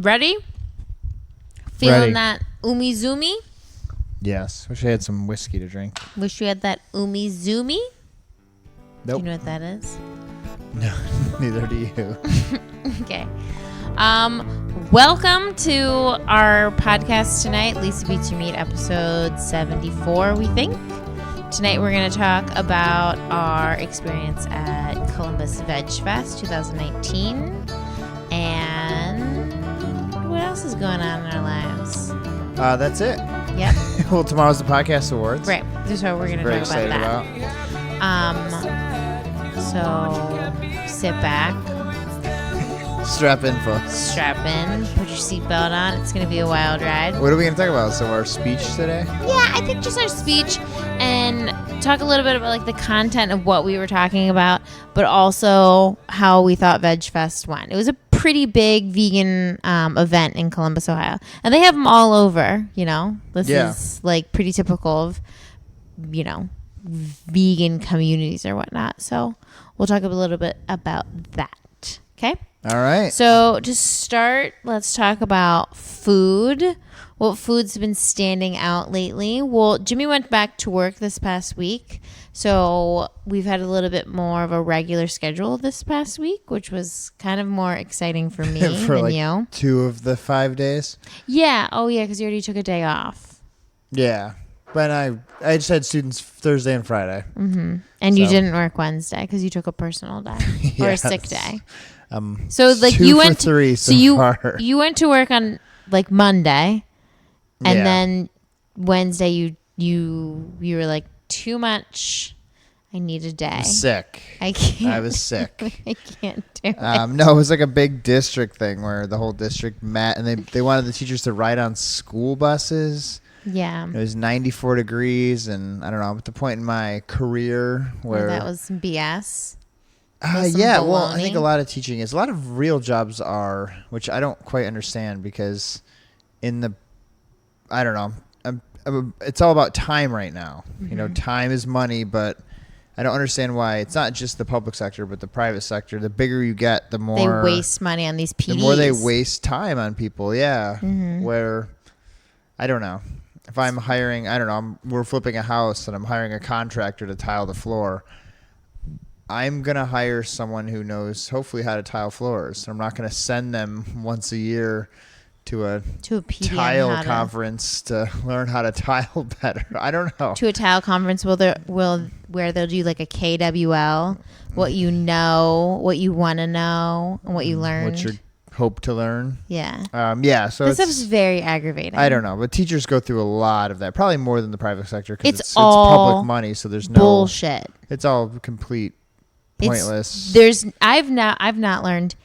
Ready? Feeling Ready. that umizoomi? Yes. Wish I had some whiskey to drink. Wish you had that umizoomi? Nope. Do you know what that is? No, neither do you. Okay. Welcome to our podcast tonight, Lisa Beats Your Meat, episode 74, we think. Tonight we're going to talk about our experience at Columbus Veg Fest 2019 and what else is going on in our lives. That's it. Yep. Well, tomorrow's the podcast awards. Right. That's what we're going to Very talk about excited that. So sit back, Strap in, folks. strap in, put your seatbelt on. It's going to be a wild ride. What are we going to talk about? So our speech today? Yeah, I think just our speech and talk a little bit about like the content of what we were talking about, but also how we thought Veg Fest went. It was a pretty big vegan event in Columbus, Ohio, and they have them all over. You know, this is like pretty typical of vegan communities or whatnot. So we'll talk a little bit about that. Okay. All right. So to start, let's talk about food. What food's been standing out lately? Well, Jimmy went back to work this past week, so we've had a little bit more of a regular schedule this past week, which was kind of more exciting for me For than like you. 2 of the 5 days. Yeah. Oh, yeah, because you already took a day off. Yeah. But I just had students Thursday and Friday. Mm-hmm. And you So. didn't work Wednesday because you took a personal day or a Yes. sick day. So like 2 you for went 3 so so you far. you went to work on like Monday, and Yeah. then Wednesday you were like, too much. I need a day. Sick. I can't. I was sick. I can't do it. No, it was like a big district thing where the whole district met, and they wanted the teachers to ride on school buses. Yeah. It was 94 degrees, and I don't know, I'm at the point in my career where that was some BS. Some yeah, well, I think baloney. a lot of teaching is, a lot of real jobs are, which I don't quite understand, because I don't know, it's all about time right now. Mm-hmm. You know, time is money, but I don't understand why it's not just the public sector, but the private sector. The bigger you get, the more They waste money on these PDs. the more they waste time on people. Yeah. Mm-hmm. Where, I don't know. If I'm hiring, I don't know, we're flipping a house and I'm hiring a contractor to tile the floor, I'm going to hire someone who knows hopefully how to tile floors. I'm not going to send them once a year to a PD tile conference to learn how to tile better. I don't know. To a tile conference where they'll do like a KWL, what you know, what you want to know, and what you learned. What you hope to learn. Yeah. Yeah. So This stuff's very aggravating. I don't know, but teachers go through a lot of that, probably more than the private sector, because it's all public money, so there's no bullshit. It's all complete pointless. I've not learned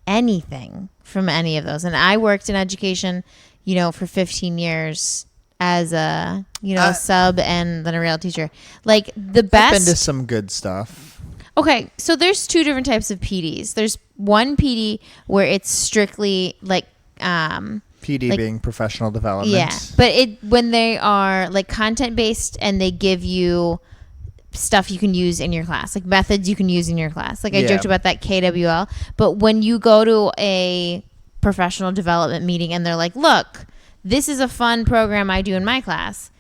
anything from any of those, and I worked in education, for 15 years as a sub and then a real teacher. Like the best. I've been to some good stuff. Okay, so there's 2 different types of PDs. There's one PD where it's strictly like PD being professional development. yeah, but when they are like content based and they give you stuff you can use in your class, like methods you can use in your class. Like I joked about that KWL, but when you go to a professional development meeting and they're like, look, this is a fun program I do in my class.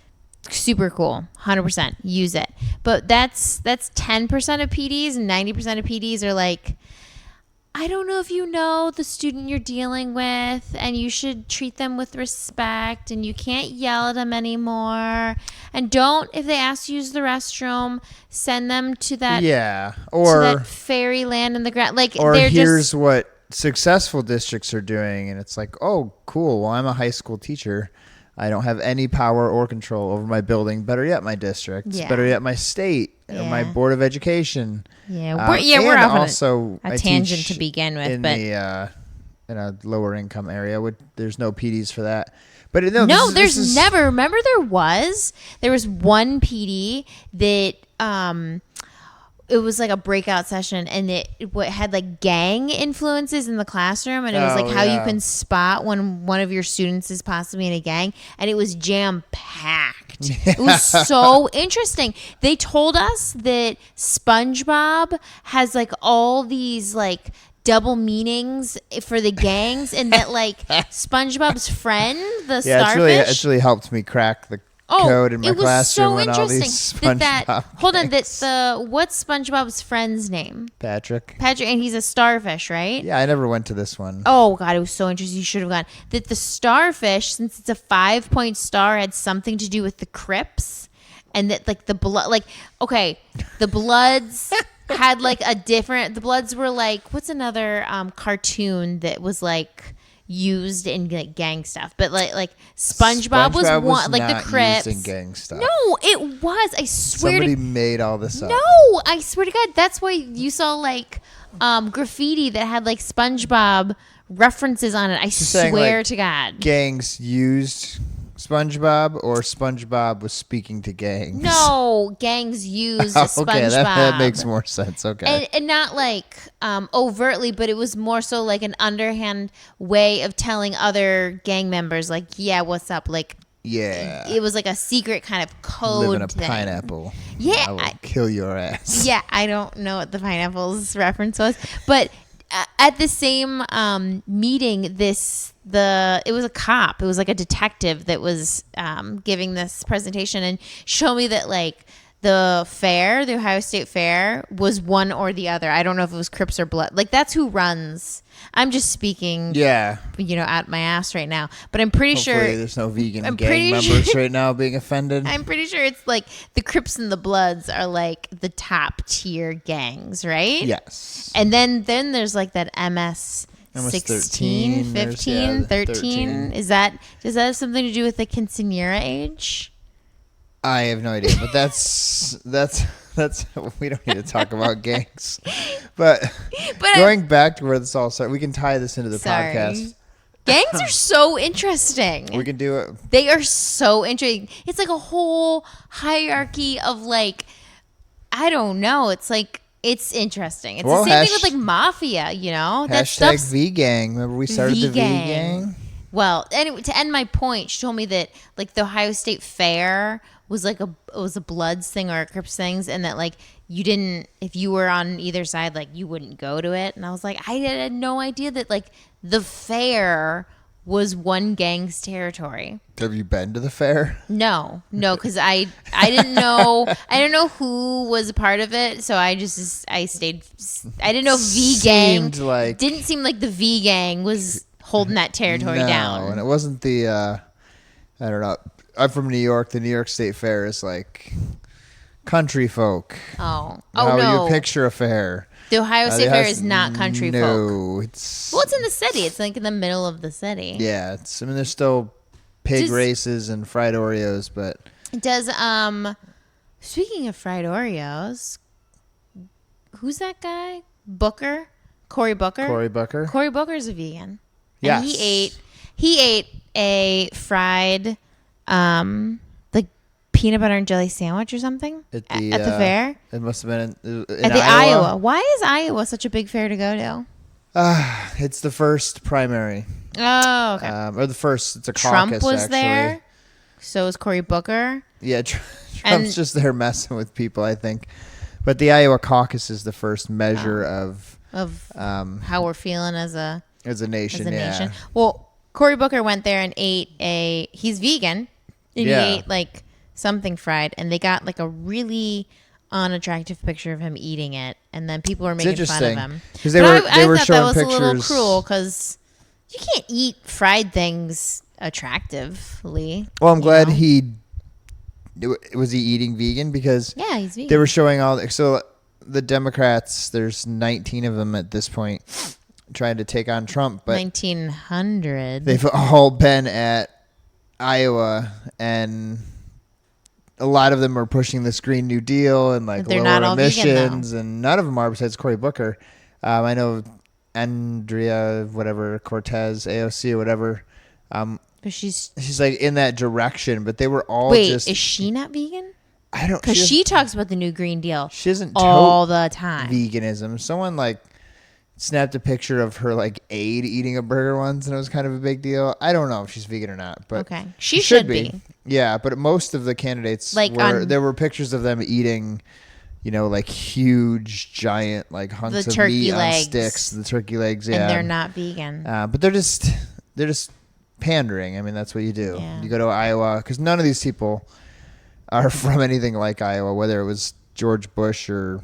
Super cool. 100% use it. But that's 10% of PDs, and 90% of PDs are like, I don't know if you know the student you're dealing with, and you should treat them with respect, and you can't yell at them anymore. And don't, if they ask you to use the restroom, send them to that or to that fairyland in the ground. Like, or they're here's just what successful districts are doing, and it's like, oh, cool. Well, I'm a high school teacher. I don't have any power or control over my building. Better yet, my district. Yeah. Better yet, my state. Or my board of education. we're and off also on a I tangent teach to begin with, in but in a lower income area. There's no PDs for that. But no, no, this is never. Remember, there was one PD that it was like a breakout session, and it had like gang influences in the classroom, and it was like how you can spot when one of your students is possibly in a gang, and it was jam packed. It was so interesting. They told us that SpongeBob has like all these like double meanings for the gangs, and that like SpongeBob's friend, the Yeah, starfish. it's really helped me crack the code in my classroom and all these SpongeBob. Hold on, what's SpongeBob's friend's name? Patrick, and he's a starfish, right? Yeah, I never went to this one. Oh God, it was so interesting. You should have gone. That the starfish, since it's a 5-point star, had something to do with the Crips, and that like the blood, like the Bloods. Had like the Bloods were like, what's another cartoon that was like used in like gang stuff, but like SpongeBob was one, like the Crips used in gang stuff. No, it was. I swear somebody made all this up. No, I swear to God, that's why you saw like graffiti that had like SpongeBob references on it. I swear like, to God, gangs used SpongeBob, or SpongeBob was speaking to gangs? No, gangs used SpongeBob. Okay, that makes more sense. Okay. And not like overtly, but it was more so like an underhand way of telling other gang members, like, yeah, what's up? Like, yeah. It was like a secret kind of code Live in a thing. pineapple. Yeah. I will kill your ass. Yeah, I don't know what the pineapples reference was, but at the same meeting, it was a cop. It was like a detective that was giving this presentation and showed me that like the Ohio State Fair, was one or the other. I don't know if it was Crips or Blood. Like that's who runs. I'm just speaking, out my ass right now. But I'm pretty Hopefully sure there's no vegan gang members right now being offended. I'm pretty sure it's like the Crips and the Bloods are like the top tier gangs, right? Yes. And then there's like that MS 16, 15, 13. Does that have something to do with the quinceañera age? I have no idea, but that's we don't need to talk about gangs. But going back to where this all started, we can tie this into the podcast. Gangs are so interesting. We can do it. They are so interesting. It's like a whole hierarchy of like, I don't know. It's like, it's interesting. It's the same thing with like mafia, you know? Hashtag V-Gang. Remember we started the V-Gang? Well, anyway, to end my point, she told me that like the Ohio State Fair was like was a Bloods thing or a Crips things, and that like if you were on either side, like you wouldn't go to it. And I was like, I had no idea that like the fair was one gang's territory. Have you been to the fair? No, because I didn't know. I didn't know who was a part of it, so I stayed. I didn't know V-Gang didn't seem like the V-Gang was holding that territory down. And it wasn't the. I don't know. I'm from New York. The New York State Fair is like country folk. Oh, How no! you picture a fair. The Ohio State Fair is not country folk. No, it's in the city. It's like in the middle of the city. Yeah, there's still pig races and fried Oreos, but does speaking of fried Oreos, who's that guy? Cory Booker. Cory Booker's a vegan. Yes. And he ate a fried like peanut butter and jelly sandwich or something at the fair. It must have been in at the Iowa. Why is Iowa such a big fair to go to? It's the first primary. Oh, okay. Or the first. It's a Trump caucus. was actually there. So was Cory Booker. Yeah, Trump's just there messing with people, I think. But the Iowa caucus is the first measure of how we're feeling as a nation. Well, Cory Booker went there and he's vegan, and he ate like something fried, and they got like a really unattractive picture of him eating it, and then people were making fun of him. Because they were I thought showing that was pictures. a little cruel because you can't eat fried things attractively. Well, I'm glad was he eating vegan, because he's vegan. They were showing so the Democrats, there's 19 of them at this point, trying to take on Trump, but 1900. They've all been at Iowa, and a lot of them are pushing this Green New Deal and like lower emissions, and none of them are besides Cory Booker. I know Andrea, whatever, Cortez, AOC or whatever. But she's like in that direction, but they were all is she not vegan? I don't, because she talks about the new Green Deal. She doesn't all the time. Veganism. Someone like snapped a picture of her like aide eating a burger once, and it was kind of a big deal. I don't know if she's vegan or not, but okay, she should be. Yeah, but most of the candidates there were pictures of them eating like huge, giant, like hunks The of turkey meat legs. on sticks. The turkey legs, yeah. And they're not vegan. But they're just pandering. I mean, that's what you do. Yeah. You go to Iowa, because none of these people are from anything like Iowa, whether it was George Bush or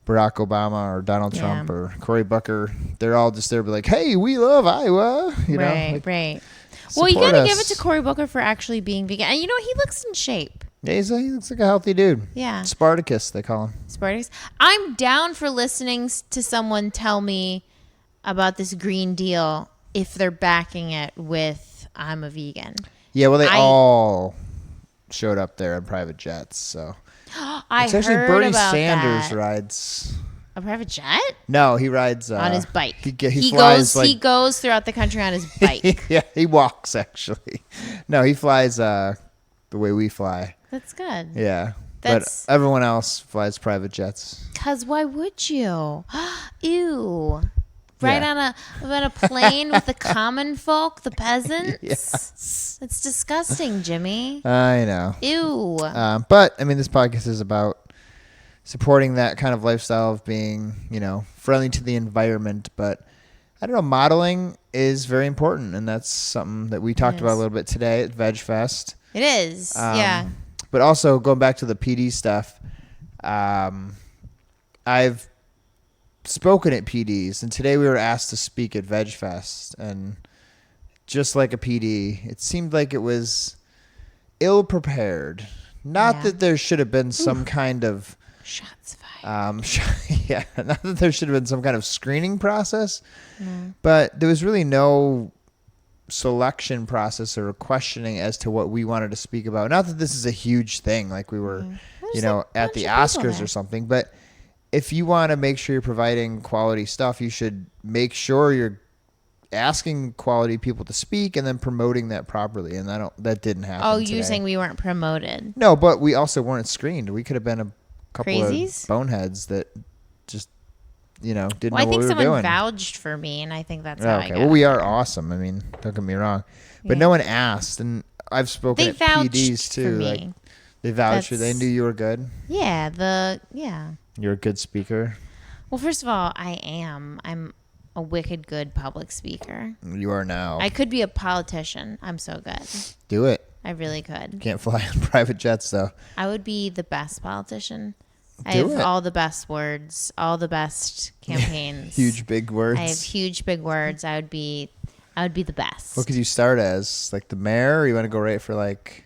Barack Obama or Donald Trump or Cory Booker. They're all just there to be like, hey, we love Iowa. You know? Like, Right. Well, you support got to give us. it to Cory Booker for actually being vegan. And he looks in shape. Yeah, he looks like a healthy dude. Yeah. Spartacus, they call him. Spartacus. I'm down for listening to someone tell me about this Green Deal if they're backing it with I'm a vegan. Yeah, well, they all showed up there in private jets. So I actually heard Bernie about Sanders that. rides. A private jet? No, he rides On his bike. He flies he goes throughout the country on his bike. yeah, he walks actually. No, he flies the way we fly. That's good. Yeah. That's- But everyone else flies private jets. Because why would you? Ew. Right Yeah. on a plane with the common folk, the peasants? Yes. It's disgusting, Jimmy. I know. Ew. But I mean, this podcast is about supporting that kind of lifestyle of being, friendly to the environment. But I don't know, modeling is very important, and that's something that we talked about a little bit today at Veg Fest. It is. Yeah. But also going back to the PD stuff, I've spoken at PDs, and today we were asked to speak at Veg Fest, and just like a PD, it seemed like it was ill prepared. Not that there should have been some kind of Shots fired. yeah, not that there should have been some kind of screening process, but there was really no selection process or questioning as to what we wanted to speak about. Not that this is a huge thing, like we were, at the Oscars or something, but if you want to make sure you're providing quality stuff, you should make sure you're asking quality people to speak and then promoting that properly. And that didn't happen. Oh, today. you're saying we weren't promoted? No, but we also weren't screened. We could have been a couple Crazies? of boneheads that just, didn't know I what think we were someone doing. vouched for me, and I think that's how I got Well, we it. are awesome. I mean, don't get me wrong, but no one asked, and I've spoken They at vouched PDs too. for Like me. they vouched for. They That's- knew you were good. Yeah. You're a good speaker. Well, first of all, I am. I'm a wicked good public speaker. You are now. I could be a politician. I'm so good. Do it. I really could. Can't fly on private jets though. I would be the best politician. I Do have it. all the best words, all the best campaigns. Huge big words. I have huge big words. I would be the best. What could you start as? Like the mayor, or you want to go right for like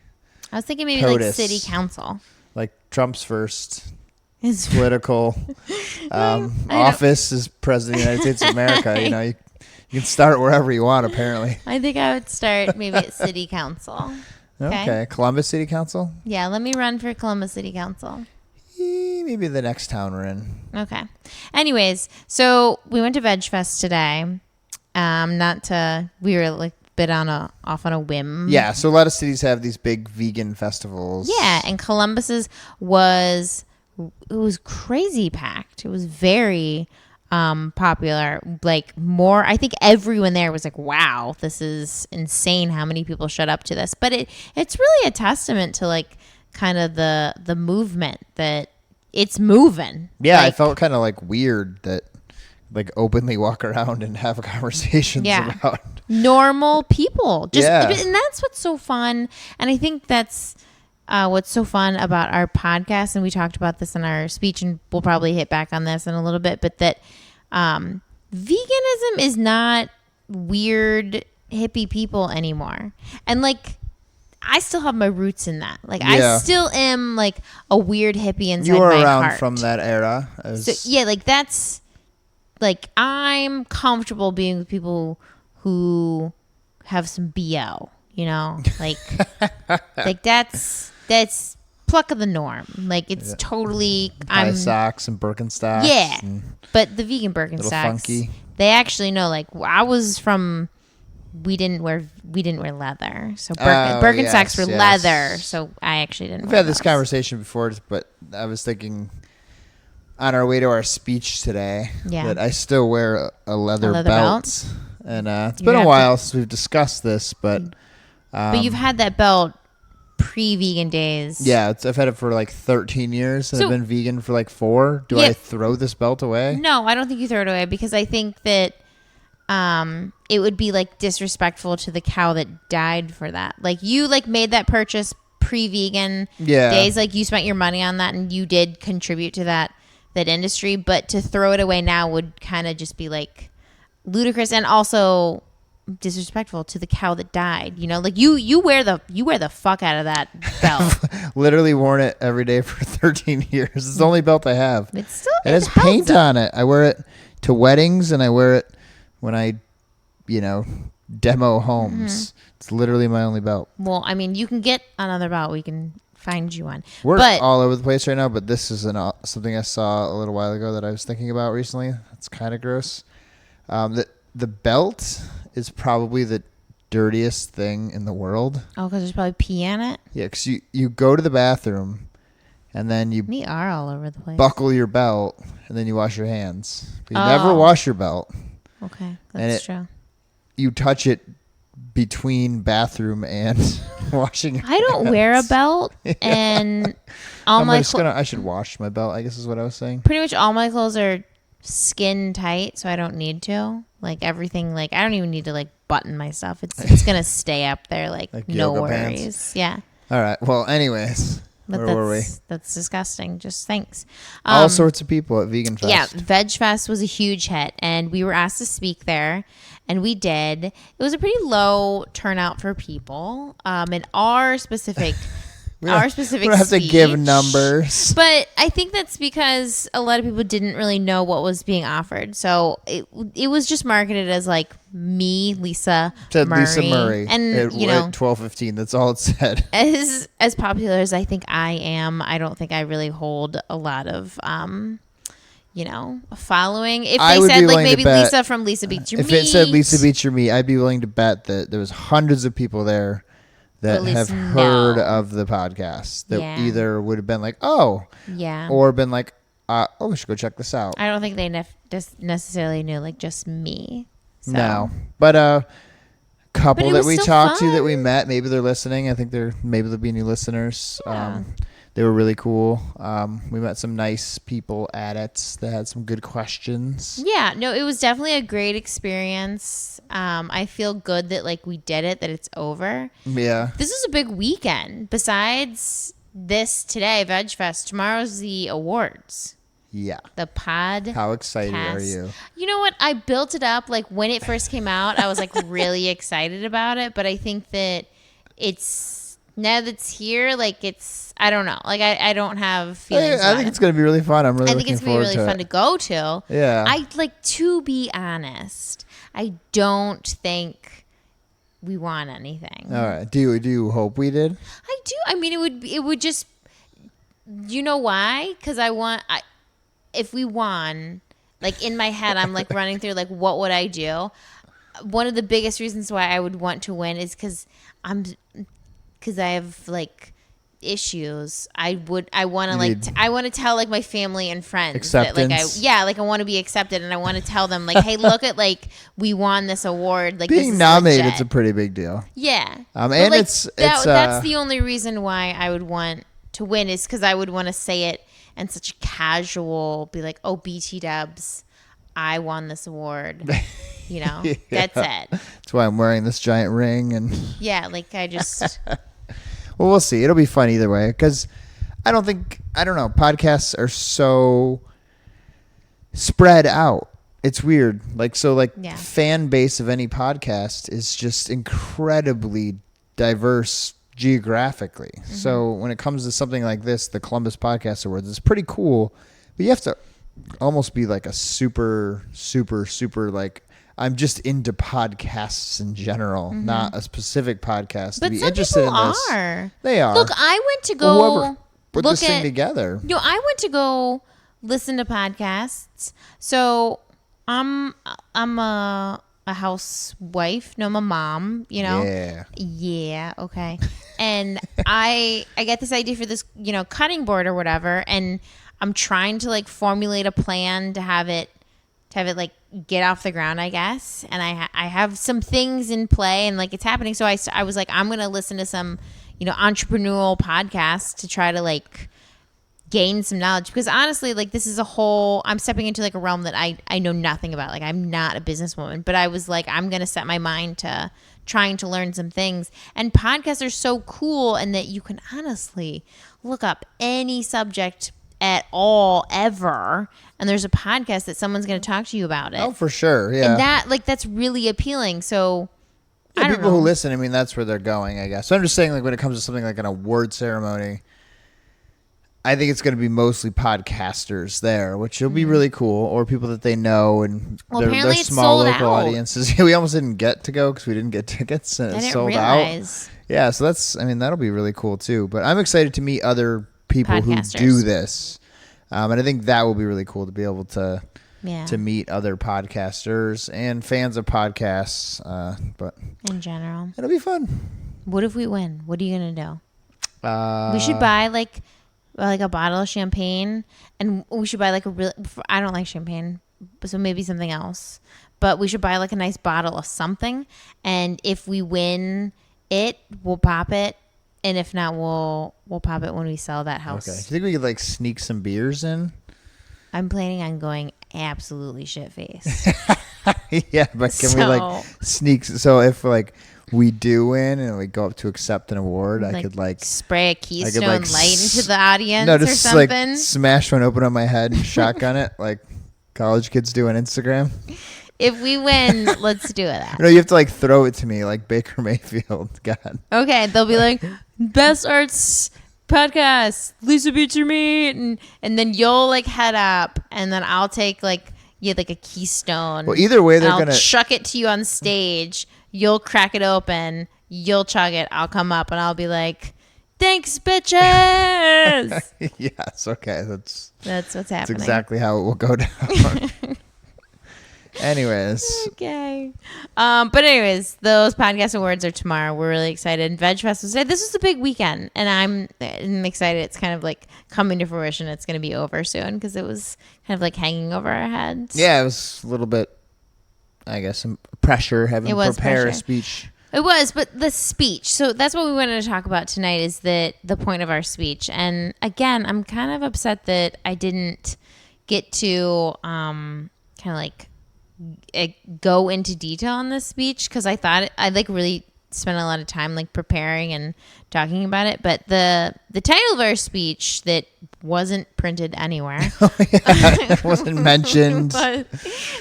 I was thinking maybe like POTUS. city council. like Trump's first It's political office as president of the United States of America. You can start wherever you want. Apparently. I think I would start maybe at city council. Okay. Columbus City Council. Yeah, let me run for Columbus City Council. Maybe the next town we're in. Okay. Anyways, so we went to Veg Fest today. We were like off on a whim. Yeah, so a lot of cities have these big vegan festivals. Yeah, and Columbus's was crazy packed. It was very popular. Like more, I think everyone there was like, "Wow, this is insane! How many people showed up to this?" But it's really a testament to like kind of the movement that it's moving. Yeah, I Like, felt kind of like weird that like openly walk around and have conversations about. normal people. Yeah. And that's what's so fun. And I think that's what's so fun about our podcast. And we talked about this in our speech, and we'll probably hit back on this in a little bit. But that veganism is not weird hippie people anymore. And like, I still have my roots in that. Like, Yeah. I still am like a weird hippie inside You were my around heart. from that era. So, yeah, like that's like I'm comfortable being with people who have some BO, like like that's pluck of the norm. Like it's totally high socks and Birkenstocks. Yeah. and but the vegan little Birkenstocks, funky. they actually know. Like I was from. We didn't wear leather, so Oh, Birkenstocks yes, were yes. leather. So I actually didn't. We've wear had this those. conversation before, but I was thinking on our way to our speech today that I still wear a leather belt. And it's been a while since we've discussed this, but But you've had that belt pre-vegan days. Yeah, I've had it for like 13 years, and So- I've been vegan for like 4. Do Yeah. I throw this belt away? No, I don't think you throw it away because I think that it would be like disrespectful to the cow that died for that. Like you like made that purchase pre-vegan Yeah. days, like you spent your money on that and you did contribute to that industry, but to throw it away now would kind of just be like ludicrous and also disrespectful to the cow that died. You know, like you wear the fuck out of that belt. Literally worn it every day for 13 years. It's the only belt I have. It's still It has holds paint up. on it. I wear it to weddings, and I wear it when I, demo homes. Mm-hmm. It's literally my only belt. Well, I mean, you can get another belt. We can find you one. We're but all over the place right now, but this is something I saw a little while ago that I was thinking about recently. It's kind of gross. The belt is probably the dirtiest thing in the world. oh, because there's probably pee in it. Yeah, because you go to the bathroom, and then you We are all over the place. buckle your belt, and then you wash your hands. But you Oh. never wash your belt. Okay, And that's it- true. You touch it between bathroom and washing your I don't wear a hands. belt, and all my I should wash my belt, I guess is what I was saying. pretty much all my clothes are skin tight, so I don't need to. Like everything, like I don't even need to like button my stuff. It's gonna stay up there, like Like no yoga worries. pants? Yeah, All right. Well, anyways, but where were we? that's disgusting. Just thanks. All sorts of people at Vegan Fest. Yeah, Veg Fest was a huge hit, and we were asked to speak there, and we did. It was a pretty low turnout for people. In our specific, We don't have to give speech. numbers. But I think that's because a lot of people didn't really know what was being offered. So it was just marketed as like me, Lisa Said Murray. Lisa Murray. And, at, you know, at 12:15. That's all it said. as popular as I think I am, I don't think I really hold a lot of, a following. If I they would said be like willing to maybe bet- Lisa from Lisa Beats Your If Meat. it said Lisa Beats Your Meat, I'd be willing to bet that there was hundreds of people there that at least have heard know. of the podcast that Yeah. either would have been like, oh, Yeah. or been like, we should go check this out. I don't think they just necessarily knew like just me. So. No, but couple But it that was we still talked to that fun. we met, maybe they're listening. I think maybe there'll be new listeners. Yeah. They were really cool. We met some nice people at it that had some good questions. Yeah, no, it was definitely a great experience. I feel good that like we did it, that it's over. Yeah. This is a big weekend. Besides this today, Veg Fest, tomorrow's the awards. Yeah. The pod. How excited are cast. you? You know what? I built it up like when it first came out. I was like really excited about it, but I think that it's now that it's here, like I don't know. Like I don't have feelings. I think it's going to be really fun. I'm really I think looking it's gonna be forward really fun to to go to. Yeah. I like to be honest. I don't think we won anything. All right. Do you hope we did? I do. I mean, it would just. You know why? Because if we won, like in my head, I'm like running through like what would I do. One of the biggest reasons why I would want to win is because I have like issues. I want to like I want to tell like my family and friends that like Acceptance. I want to be accepted, and I want to tell them like, hey, look at like we won this award. Like this Being is nominated legit. is a pretty big deal. Yeah. And But, like, it's that's the only reason why I would want to win is because I would want to say it in such a casual, be like, oh, BT Dubs, I won this award. You know, that's it. That's why I'm wearing this giant ring. And Yeah, like I just, well, we'll see. It'll be fun either way because I don't know. Podcasts are so spread out. It's weird. Yeah. Fan base of any podcast is just incredibly diverse geographically. Mm-hmm. So when it comes to something like this, the Columbus Podcast Awards, it's pretty cool, but you have to almost be like a super, super, super like, I'm just into podcasts in general, not a specific podcast to but be some interested people in this. are. They are. Look, I went to Whoever go put look this thing at, together. I went to go listen to podcasts. So I'm a housewife. No, I'm a mom, you know? Yeah. Yeah, okay. And I get this idea for this, cutting board or whatever, and I'm trying to like formulate a plan to have it like get off the ground, I guess. And I have some things in play and like it's happening. So I was like, I'm going to listen to some, entrepreneurial podcasts to try to like gain some knowledge, because honestly, like, this is I'm stepping into like a realm that I know nothing about. Like, I'm not a businesswoman, but I was like, I'm going to set my mind to trying to learn some things. And podcasts are so cool, and that you can honestly look up any subject at all ever, and there's a podcast that someone's going to talk to you about it. Oh, for sure. Yeah. And that's really appealing. So yeah, I don't people know. who listen, I mean, that's where they're going, I guess. So I'm just saying, like, when it comes to something like an award ceremony, I think it's going to be mostly podcasters there, which will be really cool, or people that they know, and they're small local audiences. We almost didn't get to go because we didn't get tickets, and it's sold out. Yeah, so that'll be really cool too. But I'm excited to meet other people who do this, and I think that will be really cool to be able to meet other podcasters and fans of podcasts. But in general, it'll be fun. What if we win? What are you gonna do? We should buy like a bottle of champagne, and we should buy like I don't like champagne, so maybe something else. But we should buy like a nice bottle of something, and if we win it, we'll pop it. And if not, we'll pop it when we sell that house. Okay. Do you think we could like sneak some beers in? I'm planning on going absolutely shit-faced. Yeah, but can we like sneak? So if like we do win and we go up to accept an award, I could like spray a Keystone Light into the audience or something. Like smash one open on my head and shotgun it like college kids do on Instagram. If we win, let's do it. No, you have to like throw it to me like Baker Mayfield. God. Okay, they'll be like, best arts podcast, Lisa beats your meat, and then you'll like head up, and then I'll take like a Keystone. Well, either way, I'll chuck it to you on stage. You'll crack it open. You'll chug it. I'll come up and I'll be like, thanks, bitches. Yes. Okay. That's what's happening. That's exactly how it will go down. Anyways. Okay. But anyways, those podcast awards are tomorrow. We're really excited. Veg Fest was today. This is a big weekend, and I'm excited. It's kind of like coming to fruition. It's going to be over soon because it was kind of like hanging over our heads. Yeah, it was a little bit, I guess, some pressure having to prepare a speech. It was, but the speech. So that's what we wanted to talk about tonight, is that the point of our speech. And again, I'm kind of upset that I didn't get to kind of like go into detail on this speech, because I thought I like really spent a lot of time like preparing and talking about it. But the title of our speech that wasn't printed anywhere, wasn't mentioned,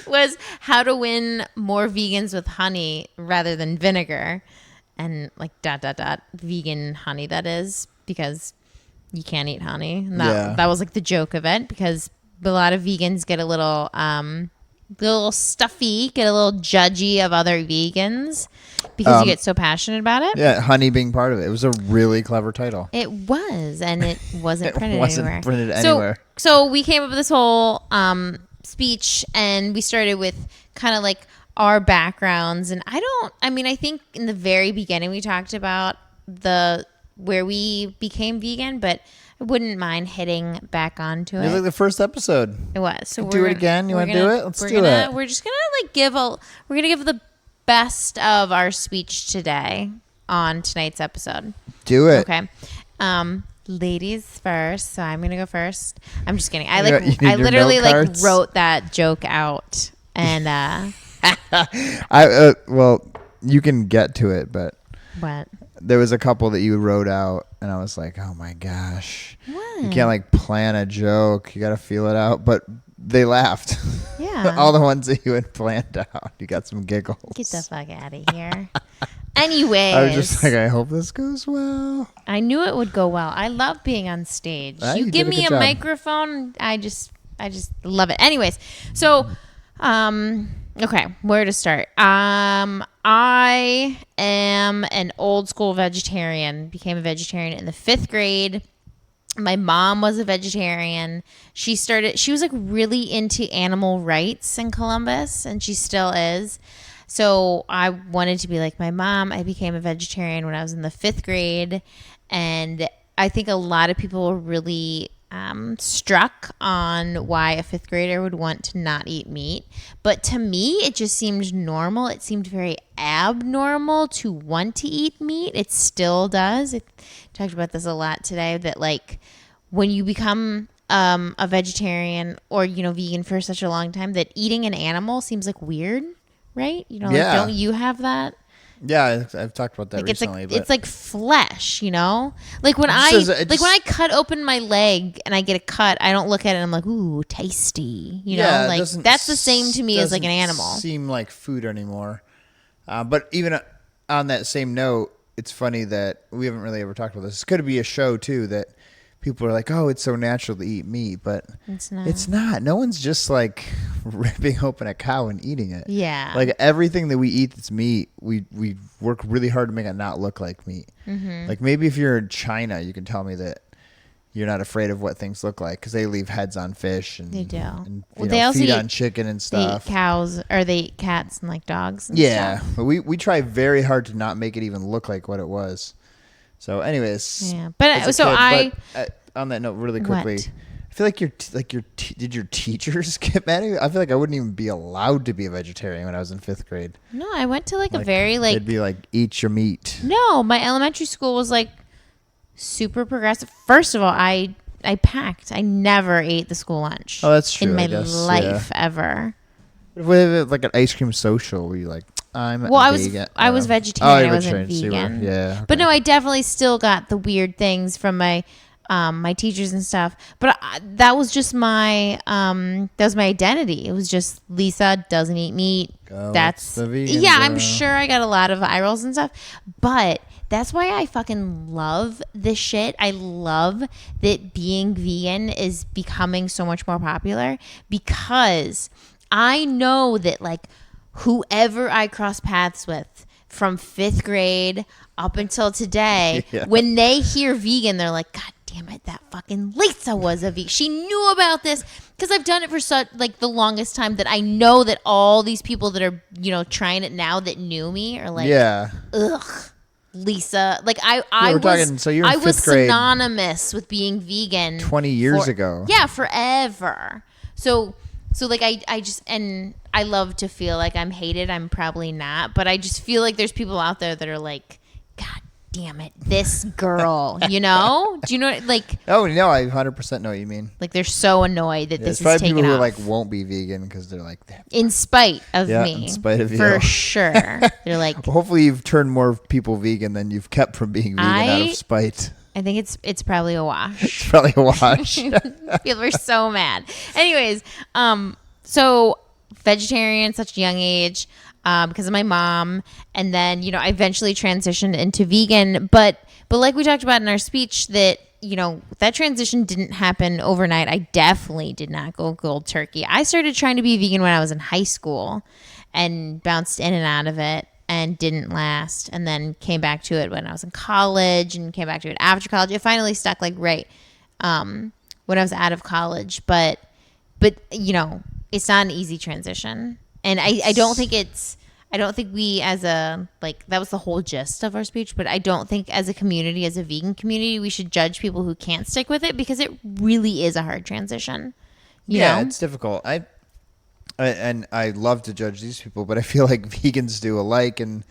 was how to win more vegans with honey rather than vinegar, and like ... vegan honey, that is, because you can't eat honey. And that was like the joke of it, because a lot of vegans get a little stuffy, get a little judgy of other vegans because you get so passionate about it. Yeah, honey being part of it. It was a really clever title. It was, and it wasn't printed anywhere. So we came up with this whole speech, and we started with kind of like our backgrounds. And I think in the very beginning we talked about where we became vegan, but I wouldn't mind hitting back onto it. It was like the first episode. It was. So do it again. You want to do it? Let's do it. We're just gonna like give the best of our speech today on tonight's episode. Do it. Okay. Ladies first. So I'm gonna go first. I'm just kidding. I literally like wrote that joke out, and well, you can get to it, but what? There was a couple that you wrote out, and I was like, oh my gosh. What? You can't like plan a joke. You got to feel it out. But they laughed. Yeah. All the ones that you had planned out. You got some giggles. Get the fuck out of here. Anyways. I was just like, I hope this goes well. I knew it would go well. I love being on stage. You give me a microphone, I just love it. Anyways, so okay, where to start? I am an old school vegetarian. Became a vegetarian in the 5th grade. My mom was a vegetarian. She was like really into animal rights in Columbus, and she still is. So I wanted to be like my mom. I became a vegetarian when I was in the 5th grade. And I think a lot of people were really struck on why a fifth grader would want to not eat meat. But to me, it just seemed normal. It seemed very abnormal to want to eat meat. It still does. I talked about this a lot today, that like when you become a vegetarian or, vegan for such a long time, that eating an animal seems like weird, right? Like, don't you have that? Yeah, I've talked about that like recently. It's like flesh, Like when when I cut open my leg and I get a cut, I don't look at it and I'm like, ooh, tasty. Like that's the same to me as like an animal. Seem like food anymore. But even on that same note, it's funny that we haven't really ever talked about this. It's going to be a show too that people are like, oh, it's so natural to eat meat, but it's not. No one's just like ripping open a cow and eating it. Yeah. Like everything that we eat that's meat, we work really hard to make it not look like meat. Mm-hmm. Like maybe if you're in China, you can tell me that you're not afraid of what things look like because they leave heads on fish and they do. And, they also feed on chicken and stuff. They eat cows, or they eat cats and like dogs. And yeah, stuff. But we try very hard to not make it even look like what it was. So, anyways, yeah. But so on that note, really quickly, what? I feel like did your teachers get mad at you? I feel like I wouldn't even be allowed to be a vegetarian when I was in 5th grade. No, I went to like a very like. They'd be like, eat your meat. No, my elementary school was like super progressive. First of all, I packed. I never ate the school lunch. Oh, that's true. In my life ever. What like an ice cream social where you like, I'm vegan. I was vegetarian. I wasn't vegan. So yeah. Okay. But no, I definitely still got the weird things from my teachers and stuff. But that was just my that was my identity. It was just Lisa doesn't eat meat. That's the vegan yeah. girl. I'm sure I got a lot of eye rolls and stuff, but that's why I fucking love this shit. I love that being vegan is becoming so much more popular because I know that like whoever I cross paths with from 5th grade up until today, when they hear vegan, they're like, God damn it, that fucking Lisa was a vegan. She knew about this because I've done it for such like the longest time that I know that all these people that are, trying it now that knew me are like, ugh. Lisa, like I was synonymous with being vegan 20 years ago. Yeah, forever. So like I just, and I love to feel like I'm hated. I'm probably not, but I just feel like there's people out there that are like, God damn it, this girl, Do you know like? Oh no, I 100% know what you mean. Like they're so annoyed that this is taken off. There's probably people who like won't be vegan because they're like, in spite of me, in spite of you, for sure. They're like, well, hopefully you've turned more people vegan than you've kept from being vegan out of spite. I think it's probably a wash. It's probably a wash. People are so mad. Anyways, so vegetarian at such a young age. Because of my mom, and then I eventually transitioned into vegan. But like we talked about in our speech, that that transition didn't happen overnight. I definitely did not go cold turkey. I started trying to be vegan when I was in high school, and bounced in and out of it, and didn't last. And then came back to it when I was in college, and came back to it after college. It finally stuck when I was out of college. But it's not an easy transition. And I don't think we as a, like, that was the whole gist of our speech, but I don't think as a community, as a vegan community, we should judge people who can't stick with it because it really is a hard transition. You know? It's difficult. I love to judge these people, but I feel like vegans do alike, and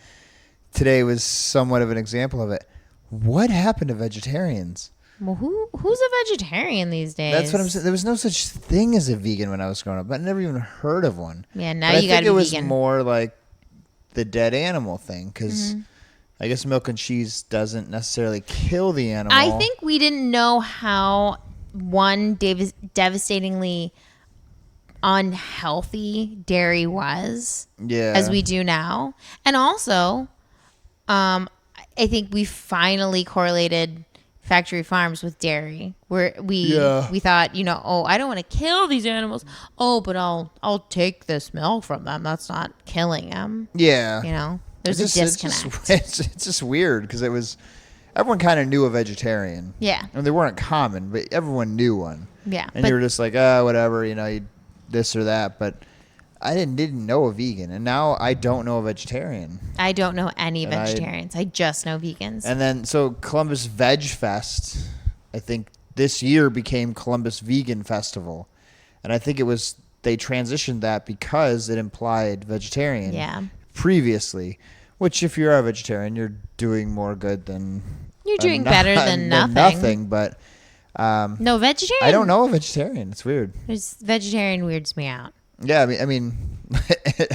today was somewhat of an example of it. What happened to vegetarians? Well, who's a vegetarian these days? That's what I'm saying. There was no such thing as a vegan when I was growing up. I never even heard of one. Yeah, now you got to be vegan. I think it was more like the dead animal thing, because I guess milk and cheese doesn't necessarily kill the animal. I think we didn't know how devastatingly unhealthy dairy was as we do now. And also, I think we finally correlated factory farms with dairy, where we thought, I don't want to kill these animals. Oh, but I'll take this milk from them. That's not killing them. Yeah. There's a disconnect. It's just weird because everyone kind of knew a vegetarian. Yeah. And they weren't common, but everyone knew one. Yeah. And you were just like, whatever, this or that. But I didn't know a vegan, and now I don't know a vegetarian. I don't know any vegetarians. I just know vegans. And then, so Columbus Veg Fest, I think this year became Columbus Vegan Festival. And I think they transitioned that because it implied vegetarian previously, which if you're a vegetarian, you're doing more good than... You're doing better than nothing. But no, vegetarian... I don't know a vegetarian. It's weird. Vegetarian weirds me out. Yeah, I mean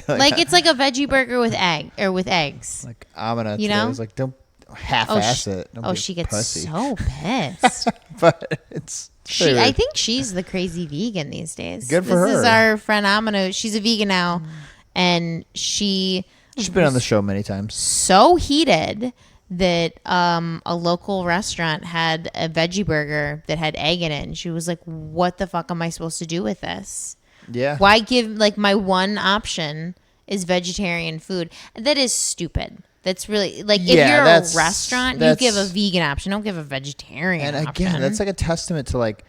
like it's like a veggie burger with eggs. Like Amina today was like, don't half-ass it. Don't she gets pussy. so pissed. But it's I think she's the crazy vegan these days. Good for her. This is our friend Amina. She's a vegan now, and she's been on the show many times. So heated that a local restaurant had a veggie burger that had egg in it, and she was like, "What the fuck am I supposed to do with this? Yeah. Why give like my one option is vegetarian food? That is stupid." That's really like if you're a restaurant, you give a vegan option. Don't give a vegetarian option. And again, that's like a testament to like,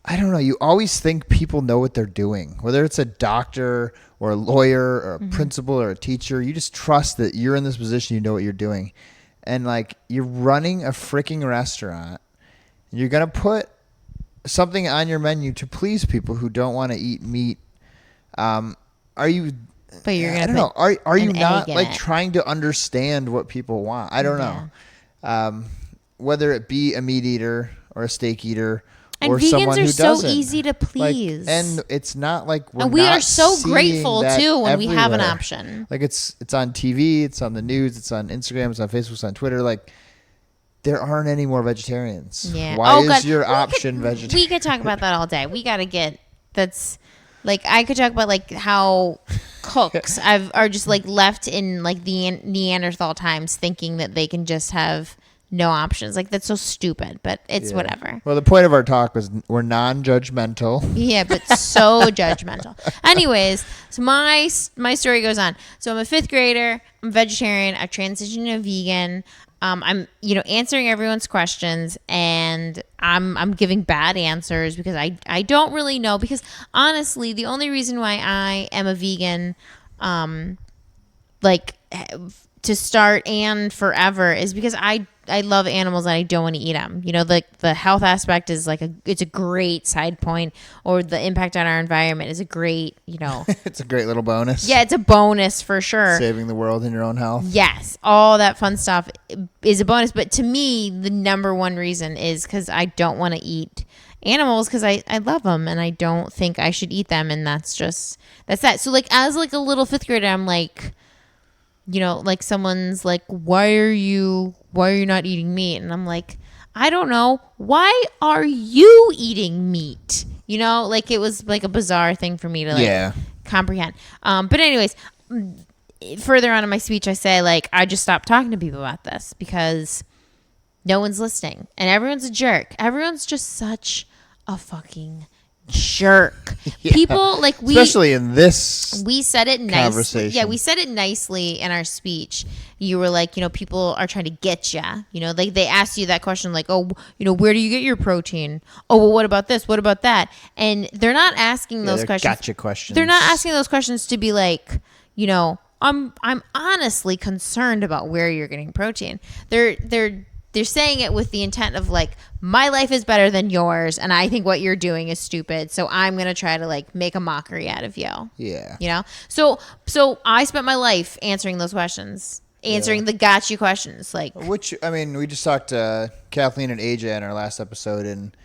I don't know. You always think people know what they're doing, whether it's a doctor or a lawyer or a principal or a teacher. You just trust that you're in this position. You know what you're doing, and like you're running a freaking restaurant. You're gonna put something on your menu to please people who don't want to eat meat. Are you? But you're gonna. I don't know. Are you not like trying to understand what people want? I don't know. Whether it be a meat eater or a steak eater, and or vegans someone who doesn't. are so easy to please. Like, and it's not like and we are so grateful too when we have an option. Like it's on TV, it's on the news, it's on Instagram, it's on Facebook, it's on Twitter. Like there aren't any more vegetarians. Yeah. Why is your option vegetarian? We could talk about that all day. We got to get that's. Like I could talk about like how cooks are just like left in like the Neanderthal times thinking that they can just have no options. Like that's so stupid, but it's whatever. Well, the point of our talk was we're non-judgmental. Yeah, but so judgmental. Anyways, so my story goes on. So I'm a 5th grader. I'm vegetarian. I've transitioned to vegan. I'm answering everyone's questions, and I'm giving bad answers because I don't really know, because honestly the only reason why I am a vegan like to start and forever is because I love animals and I don't want to eat them. You know, the health aspect is like it's a great side point, or the impact on our environment is a great, it's a great little bonus. Yeah, it's a bonus for sure. Saving the world and your own health. Yes, all that fun stuff is a bonus. But to me, the number one reason is because I don't want to eat animals, because I love them and I don't think I should eat them. And that's that. So like as like a little 5th grader, I'm like, like someone's like, why are you not eating meat? And I'm like, I don't know. Why are you eating meat? Like it was like a bizarre thing for me to like comprehend. But anyways, further on in my speech, I say like, I just stopped talking to people about this because no one's listening and everyone's a jerk. Everyone's just such a fucking jerk. People like especially in this we said it nicely. Yeah, we said it nicely in our speech. You were like, people are trying to get you. Like they asked you that question, like, oh, where do you get your protein? Oh, well, what about this? What about that? And they're not asking those questions. Gotcha questions. They're not asking those questions to be like, I'm honestly concerned about where you're getting protein. They're saying it with the intent of like, my life is better than yours, and I think what you're doing is stupid, so I'm gonna try to like make a mockery out of you. Yeah. So I spent my life answering those questions, answering the gotcha questions, like. Which we just talked to Kathleen and AJ in our last episode, and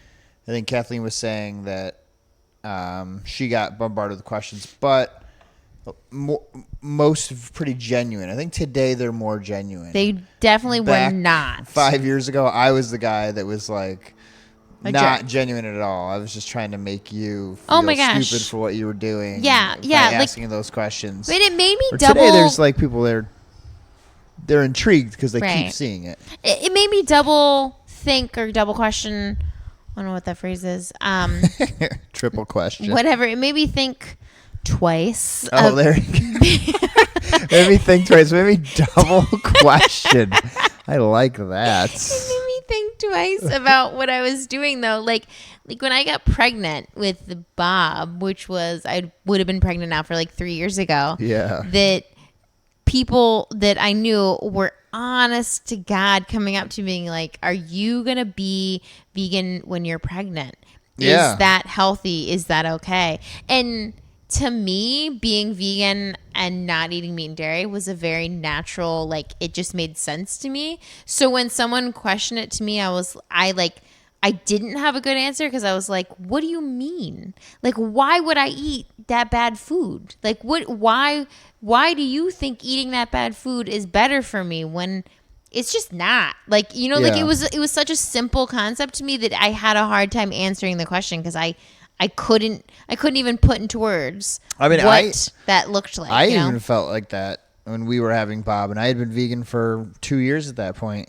I think Kathleen was saying that she got bombarded with questions, but. Most pretty genuine. I think today they're more genuine. They definitely were not. 5 years ago, I was the guy that was like not genuine at all. I was just trying to make you feel stupid for what you were doing. Yeah, by asking those questions. But it made me Today, there's like people they're intrigued because they keep seeing it. It made me double think or double question. I don't know what that phrase is. Triple question. Whatever. It made me think twice. Oh, there you go. Made me think twice. Made me double question. I like that. It made me think twice about what I was doing, though. Like when I got pregnant with Bob, which was, I would have been pregnant now for like 3 years ago. Yeah. That people that I knew were honest to God coming up to me being like, are you going to be vegan when you're pregnant? Yeah. Is that healthy? Is that okay? And to me, being vegan and not eating meat and dairy was a very natural, like, it just made sense to me. So when someone questioned it to me, I didn't have a good answer because I was like, what do you mean? Like, why would I eat that bad food? Like, why do you think eating that bad food is better for me when it's just not? Like, you know, like Yeah. it was such a simple concept to me that I had a hard time answering the question because I couldn't even put into words what that looked like. I you know? even felt like that when we were having Bob, and I had been vegan for 2 years at that point.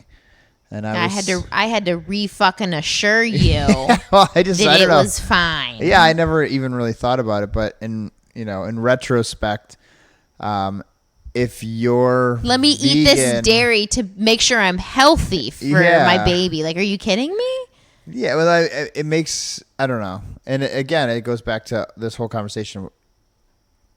And I had to re-fucking assure you well, I that don't it know. was fine. Yeah, I never even really thought about it, but in retrospect, if you're Let me eat this dairy to make sure I'm healthy for my baby. Like, are you kidding me? Yeah, well, it makes, I don't know. And again, it goes back to this whole conversation.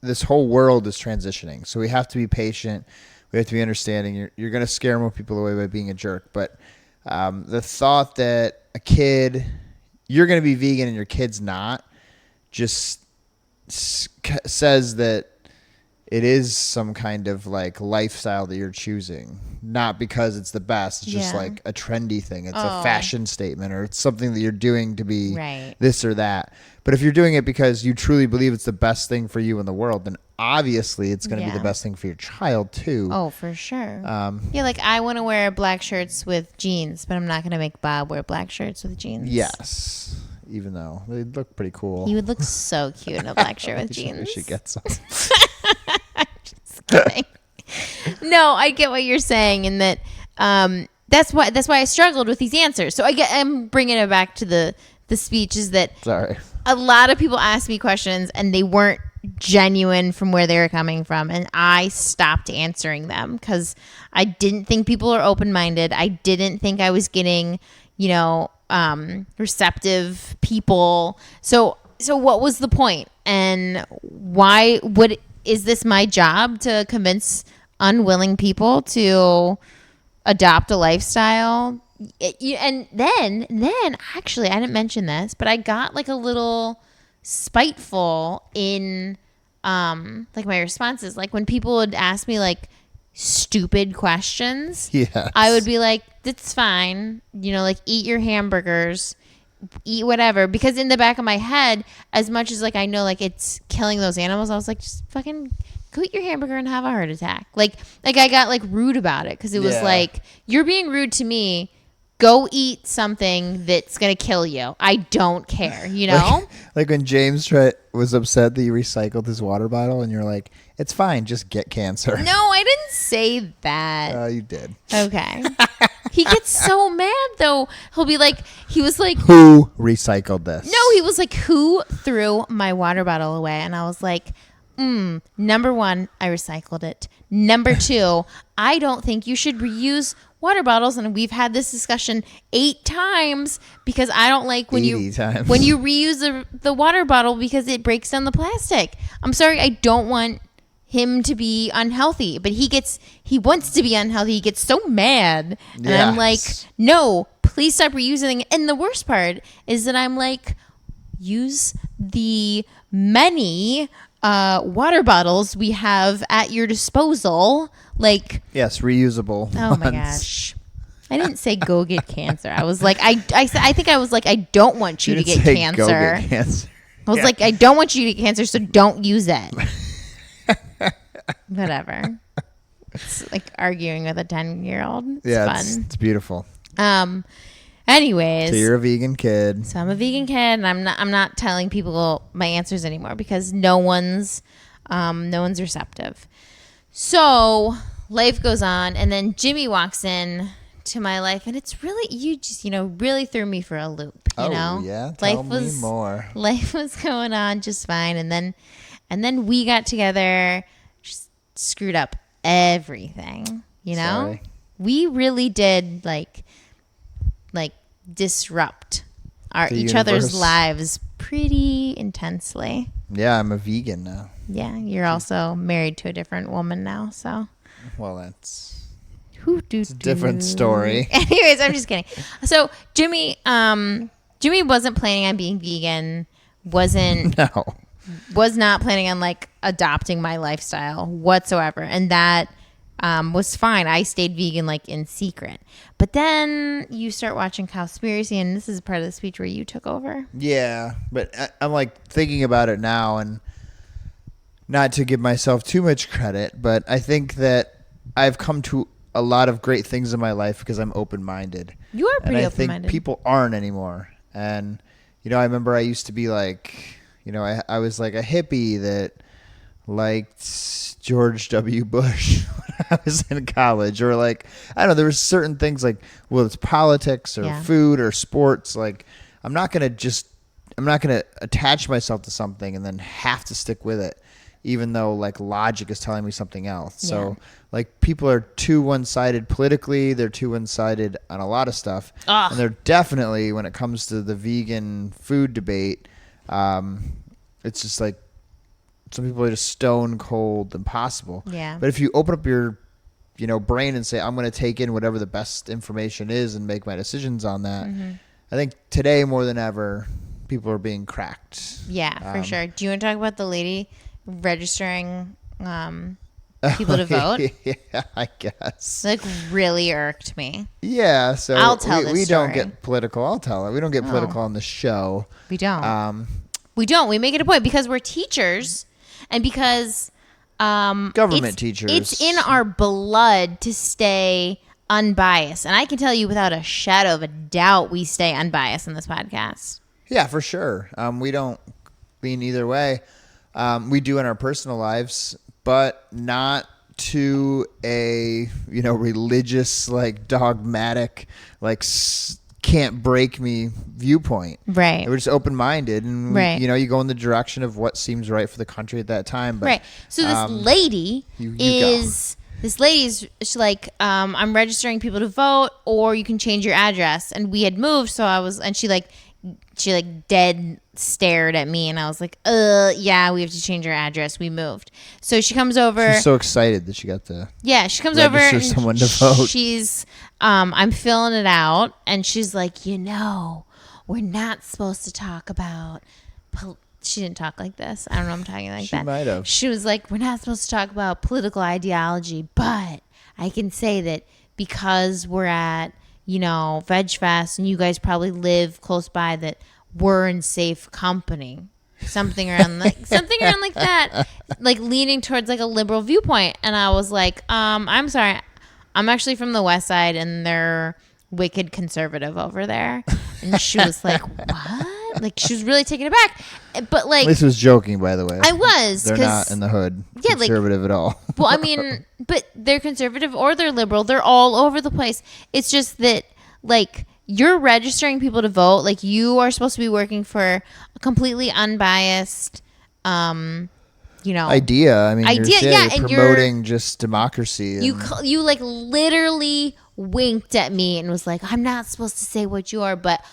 This whole world is transitioning, so we have to be patient. We have to be understanding. You're going to scare more people away by being a jerk. But the thought that you're going to be vegan and your kid's not, just says that it is some kind of like lifestyle that you're choosing, not because it's the best. It's just like a trendy thing. It's a fashion statement, or it's something that you're doing to be this or that. But if you're doing it because you truly believe it's the best thing for you in the world, then obviously it's going to be the best thing for your child too. Oh, for sure. Yeah, like I want to wear black shirts with jeans, but I'm not going to make Bob wear black shirts with jeans. Yes. Even though they look pretty cool. He would look so cute in a black shirt with jeans. We should get some. I'm just kidding. No, I get what you're saying, and that that's why I struggled with these answers. So I'm bringing it back to the speech is that Sorry. A lot of people asked me questions and they weren't genuine from where they were coming from, and I stopped answering them because I didn't think people are open-minded. I didn't think I was getting, receptive people. So what was the point? And why is this my job to convince unwilling people to adopt a lifestyle? And then actually, I didn't mention this, but I got like a little spiteful in like my responses. Like when people would ask me like stupid questions, yes. I would be like, "That's fine, like eat your hamburgers, eat whatever." Because in the back of my head, as much as like I know like it's killing those animals, I was like, just fucking go eat your hamburger and have a heart attack. Like I got like rude about it because it was like, you're being rude to me. Go eat something that's going to kill you. I don't care, Like when James was upset that you recycled his water bottle and you're like, it's fine, just get cancer. No, I didn't say that. Oh, you did. Okay. He gets so mad, though. He was like, who recycled this? No, he was like, who threw my water bottle away? And I was like, number one, I recycled it. Number two, I don't think you should reuse water bottles, and we've had this discussion 8 times because I don't like when you reuse the water bottle because it breaks down the plastic. I'm sorry, I don't want him to be unhealthy, but he wants to be unhealthy. He gets so mad, and I'm like, no, please stop reusing it. And the worst part is that I'm like, use the many water bottles we have at your disposal. Like, yes, reusable. Oh my gosh. I didn't say go get cancer. I was like, I think I was like, I don't want you to get cancer. Go get cancer. I was like, I don't want you to get cancer, so don't use it. Whatever. It's like arguing with a 10-year-old. It's fun. It's beautiful. Anyways, so you're a vegan kid. So I'm a vegan kid, and I'm not telling people my answers anymore because no one's receptive. So life goes on, and then Jimmy walks in to my life, and it's really, you just really threw me for a loop. Yeah, tell me more. Life was going on just fine, and then we got together, just screwed up everything. Sorry. We really did like disrupt each other's lives pretty intensely. Yeah, I'm a vegan now. Yeah, you're also married to a different woman now, so. Well, that's It's a different story. Anyways, I'm just kidding. So Jimmy wasn't planning on being vegan. Was not planning on like adopting my lifestyle whatsoever, and that was fine. I stayed vegan like in secret. But then you start watching Cowspiracy, and this is part of the speech where you took over. Yeah, but I'm like thinking about it now, and not to give myself too much credit, but I think that I've come to a lot of great things in my life because I'm open-minded. You are pretty and I open-minded. think people aren't anymore. And, I remember I used to be like, I was like a hippie that liked George W. Bush when I was in college. Or like, I don't know, there were certain things like, well, it's politics or food or sports. Like, I'm not going to attach myself to something and then have to stick with it, even though like logic is telling me something else. Yeah. So like people are too one-sided politically. They're too one-sided on a lot of stuff. Ugh. And they're definitely, when it comes to the vegan food debate, it's just like some people are just stone cold impossible. Yeah. But if you open up your, brain and say, I'm going to take in whatever the best information is and make my decisions on that. Mm-hmm. I think today more than ever, people are being cracked. Yeah, for sure. Do you want to talk about the lady registering people to vote? Yeah, I guess. Like really irked me. Yeah, so I'll tell this we story. don't get political. I'll tell it. We don't get political on the show. We don't. We don't. We make it a point because we're teachers and because government teachers. It's in our blood to stay unbiased. And I can tell you without a shadow of a doubt we stay unbiased in this podcast. Yeah, for sure. We don't lean either way. We do in our personal lives, but not to a, religious, like dogmatic, like can't break me viewpoint. Right. We're just open-minded and, right. You go in the direction of what seems right for the country at that time. But, right. So this lady is she's like, I'm registering people to vote or you can change your address. And we had moved. She dead stared at me and I was like, yeah, we have to change our address. We moved. So she comes over. She's so excited that she got to she comes over and someone to vote. She's I'm filling it out and she's like, we're not supposed to talk about she didn't talk like this. I don't know I'm talking like that. She might have. She was like, we're not supposed to talk about political ideology, but I can say that because we're at Veg Fest, and you guys probably live close by, that we're in safe company. Something around like that, like leaning towards like a liberal viewpoint. And I was like, I'm sorry, I'm actually from the West Side, and they're wicked conservative over there. And she was like, what? Like she was really taken aback. But like, this was joking, by the way. I was. They're not in the hood conservative at all. Well, I mean, but they're conservative or they're liberal. They're all over the place. It's just that, like, you're registering people to vote. Like, you are supposed to be working for a completely unbiased, idea. I mean, idea, you're promoting just democracy. You like literally winked at me and was like, I'm not supposed to say what you are, but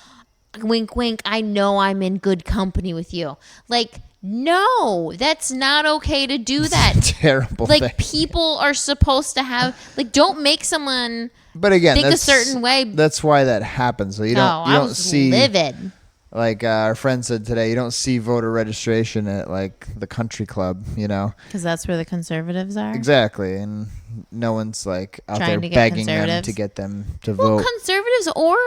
wink, wink. I know I'm in good company with you. Like, no, that's not okay to do that. Terrible. Like thing. people are supposed to have don't make someone. But again, think a certain way. That's why that happens. So you don't see livid. Like our friend said today, you don't see voter registration at like the country club, because that's where the conservatives are. Exactly, and no one's like out trying there to begging them to get them to vote. Well, conservatives or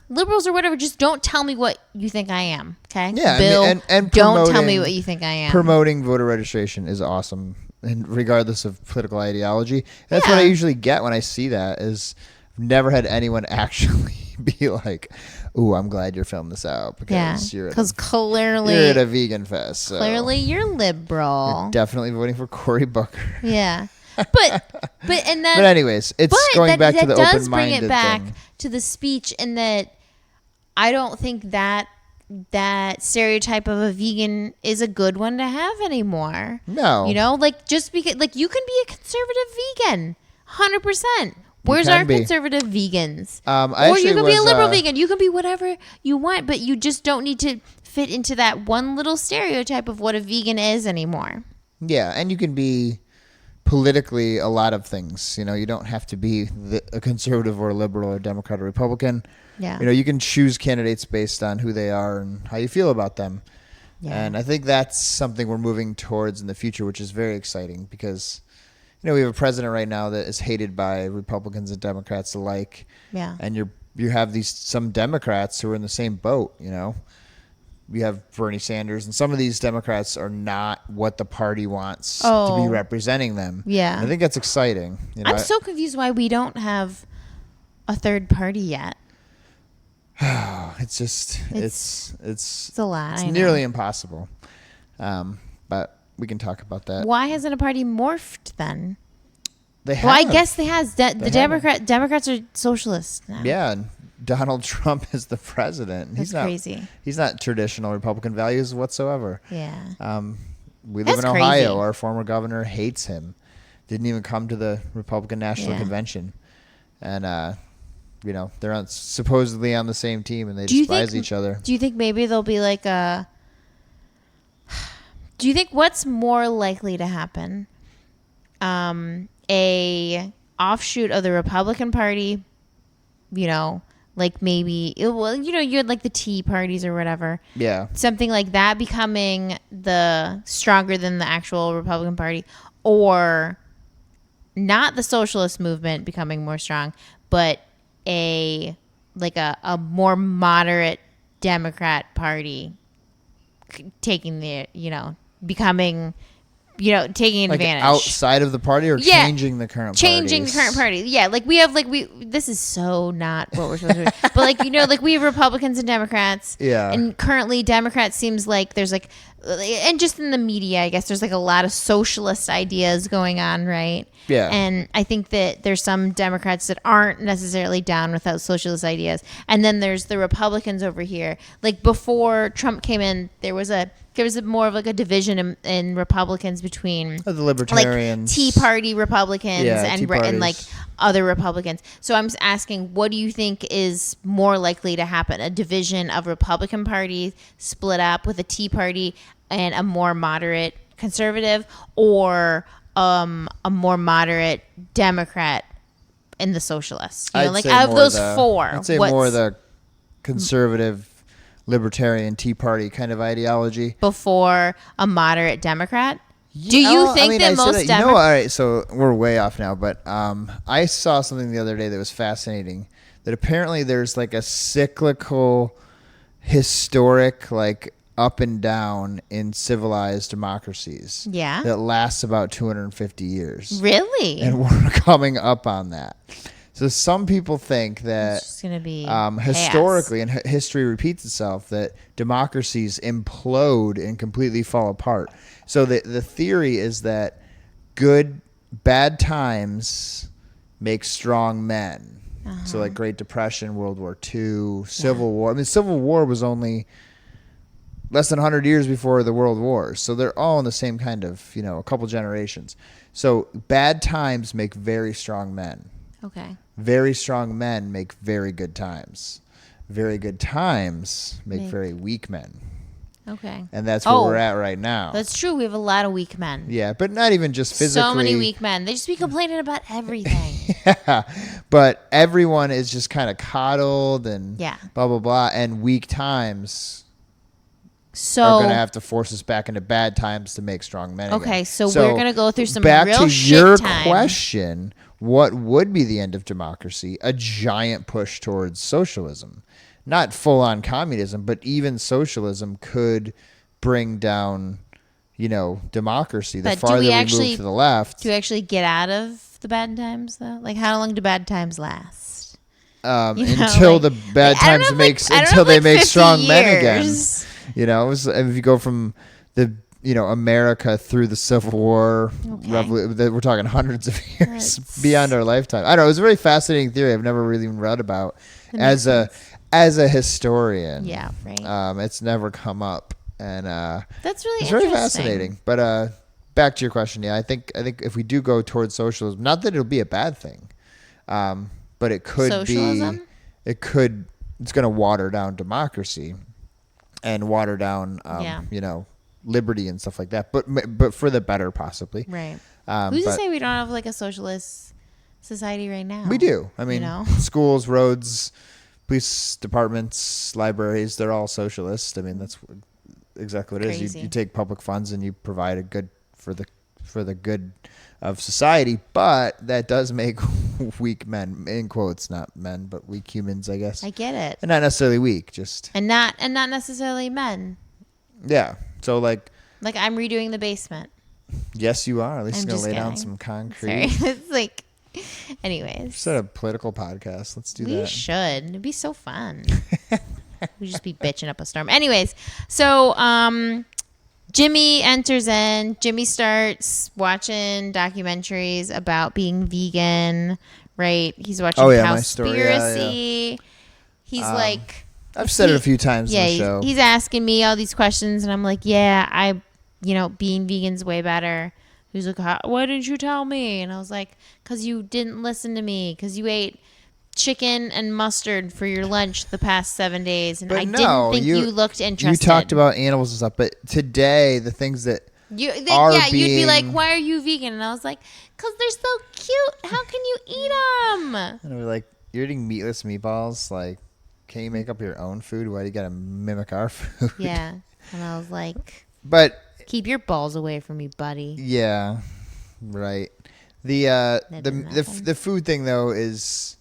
liberals or whatever, just don't tell me what you think I am. Okay, yeah, Bill, and don't tell me what you think I am. Promoting voter registration is awesome, and regardless of political ideology, that's what I usually get when I see that. Is I've never had anyone actually be like, "Ooh, I'm glad you're filming this out because clearly you're at a vegan fest. So clearly, you're liberal. You're definitely voting for Cory Booker." Yeah, but anyways, it's going back to the open-minded does bring it back thing. To the speech, in that I don't think that stereotype of a vegan is a good one to have anymore. No, like just because you can be a conservative vegan, 100%. Where's our conservative vegans? Or you can be a liberal vegan. You can be whatever you want, but you just don't need to fit into that one little stereotype of what a vegan is anymore. Yeah, and you can be, politically a lot of things. You know, you don't have to be a conservative or a liberal or Democrat or Republican. Yeah. You know, you can choose candidates based on who they are and how you feel about them. Yeah. And I think that's something we're moving towards in the future, which is very exciting because, you know, we have a president right now that is hated by Republicans and Democrats alike. Yeah. And you have some Democrats who are in the same boat, you know. We have Bernie Sanders, and some of these Democrats are not what the party wants to be representing them. Yeah. And I think that's exciting. You know, I'm so confused why we don't have a third party yet. It's just it's a lot. It's nearly impossible. But we can talk about that. Why hasn't a party morphed then? They have. Well, I guess they has. The Democrats are socialists now. Yeah, and Donald Trump is the president. That's crazy. He's not traditional Republican values whatsoever. Yeah. We live in That's Ohio. crazy. Our former governor hates him. Didn't even come to the Republican National Convention. And you know, they're supposedly on the same team, and they despise each other. Do you think maybe there'll be like a... Do you think what's more likely to happen? A offshoot of the Republican Party, you know, like maybe... Well, you know, you had like the Tea parties or whatever. Yeah. Something like that becoming the stronger than the actual Republican Party, or not the socialist movement becoming more strong, but a more moderate Democrat Party taking the, you know, becoming, you know, taking like advantage outside of the party, or changing the current the current party. Yeah, like we have this is so not what we're supposed to do. But like, you know, like we have Republicans and Democrats. Yeah. And currently Democrats seems like there's like, and just in the media, I guess there's like a lot of socialist ideas going on, right? Yeah. And I think that there's some Democrats that aren't necessarily down with those socialist ideas. And then there's the Republicans over here. Like before Trump came in, there was more of like a division in Republicans between the libertarians, like Tea Party Republicans and like other Republicans. So I'm asking, what do you think is more likely to happen? A division of Republican Party split up with a Tea Party and a more moderate conservative, or a more moderate Democrat and the socialists? You know, like out of those four, I'd say more the conservative, libertarian, Tea Party kind of ideology before a moderate Democrat. Do you think that most Democrats? You know, all right, so we're way off now, but I saw something the other day that was fascinating. That apparently there's like a cyclical, historic, like up and down in civilized democracies. Yeah. That lasts about 250 years. Really? And we're coming up on that. So some people think that it's going to be historically, and history repeats itself, that democracies implode and completely fall apart. So the theory is that bad times make strong men. Uh-huh. So like Great Depression, World War II, Civil War. I mean, Civil War was only less than 100 years before the World Wars. So they're all in the same kind of, you know, a couple generations. So bad times make very strong men. Okay. Very strong men make very good times. Very good times make very weak men. Okay. And that's where we're at right now. That's true. We have a lot of weak men. Yeah, but not even just physically. So many weak men. They just be complaining about everything. Yeah, but everyone is just kind of coddled and blah, blah, blah. And weak times are going to have to force us back into bad times to make strong men okay, again. so we're going to go through some back real to shit your time. question, what would be the end of democracy? A giant push towards socialism. Not full-on communism, but even socialism could bring down, you know, democracy. The farther we move to the left. Do we actually get out of the bad times, though? Like, how long do bad times last? Until the bad times make strong men again. You know, if you go from America through the Civil War, we're talking hundreds of years beyond our lifetime. I don't know. It was a very fascinating theory. I've never really even read about as a historian. Yeah, right. It's never come up, and that's really it's very fascinating. But back to your question, I think if we do go towards socialism, not that it'll be a bad thing, but it could socialism? It's going to water down democracy and water down, liberty and stuff like that. But for the better, possibly. Right. Who's to but say we don't have like a socialist society right now? we do. I mean, you know? schools, roads, police departments, libraries, they're all socialist. I mean, that's exactly what it is. Crazy. You take public funds and you provide a good for the good of society, but that does make weak men, in quotes, not men, but weak humans, I guess. I get it. And not necessarily weak, just And not necessarily men. yeah. So like I'm redoing the basement. yes, you are. At least I'm you're gonna just lay down kidding. some concrete. Sorry. It's like, anyways. Instead of a political podcast, let's do We that. should. It'd be so fun. We'd just be bitching up a storm. Anyways, so Jimmy enters in. Jimmy starts watching documentaries about being vegan, right? He's watching my story. Cowspiracy. He's like... I've said it a few times Yeah, in the show. he's asking me all these questions, and I'm like, yeah, being vegan's way better. He's like, why didn't you tell me? And I was like, because you didn't listen to me, because you ate chicken and mustard for your lunch the past 7 days, and But I no, didn't think you looked interested. You talked about animals and stuff, but today the things that you'd are be like, being- why are you vegan? And I was like, because they're so cute. How can you eat them? and we're like, you're eating meatless meatballs. Like, can you make up your own food? Why do you gotta mimic our food? Yeah, and I was like, But keep your balls away from me, buddy. yeah, right. The didn't the happen. the food thing though is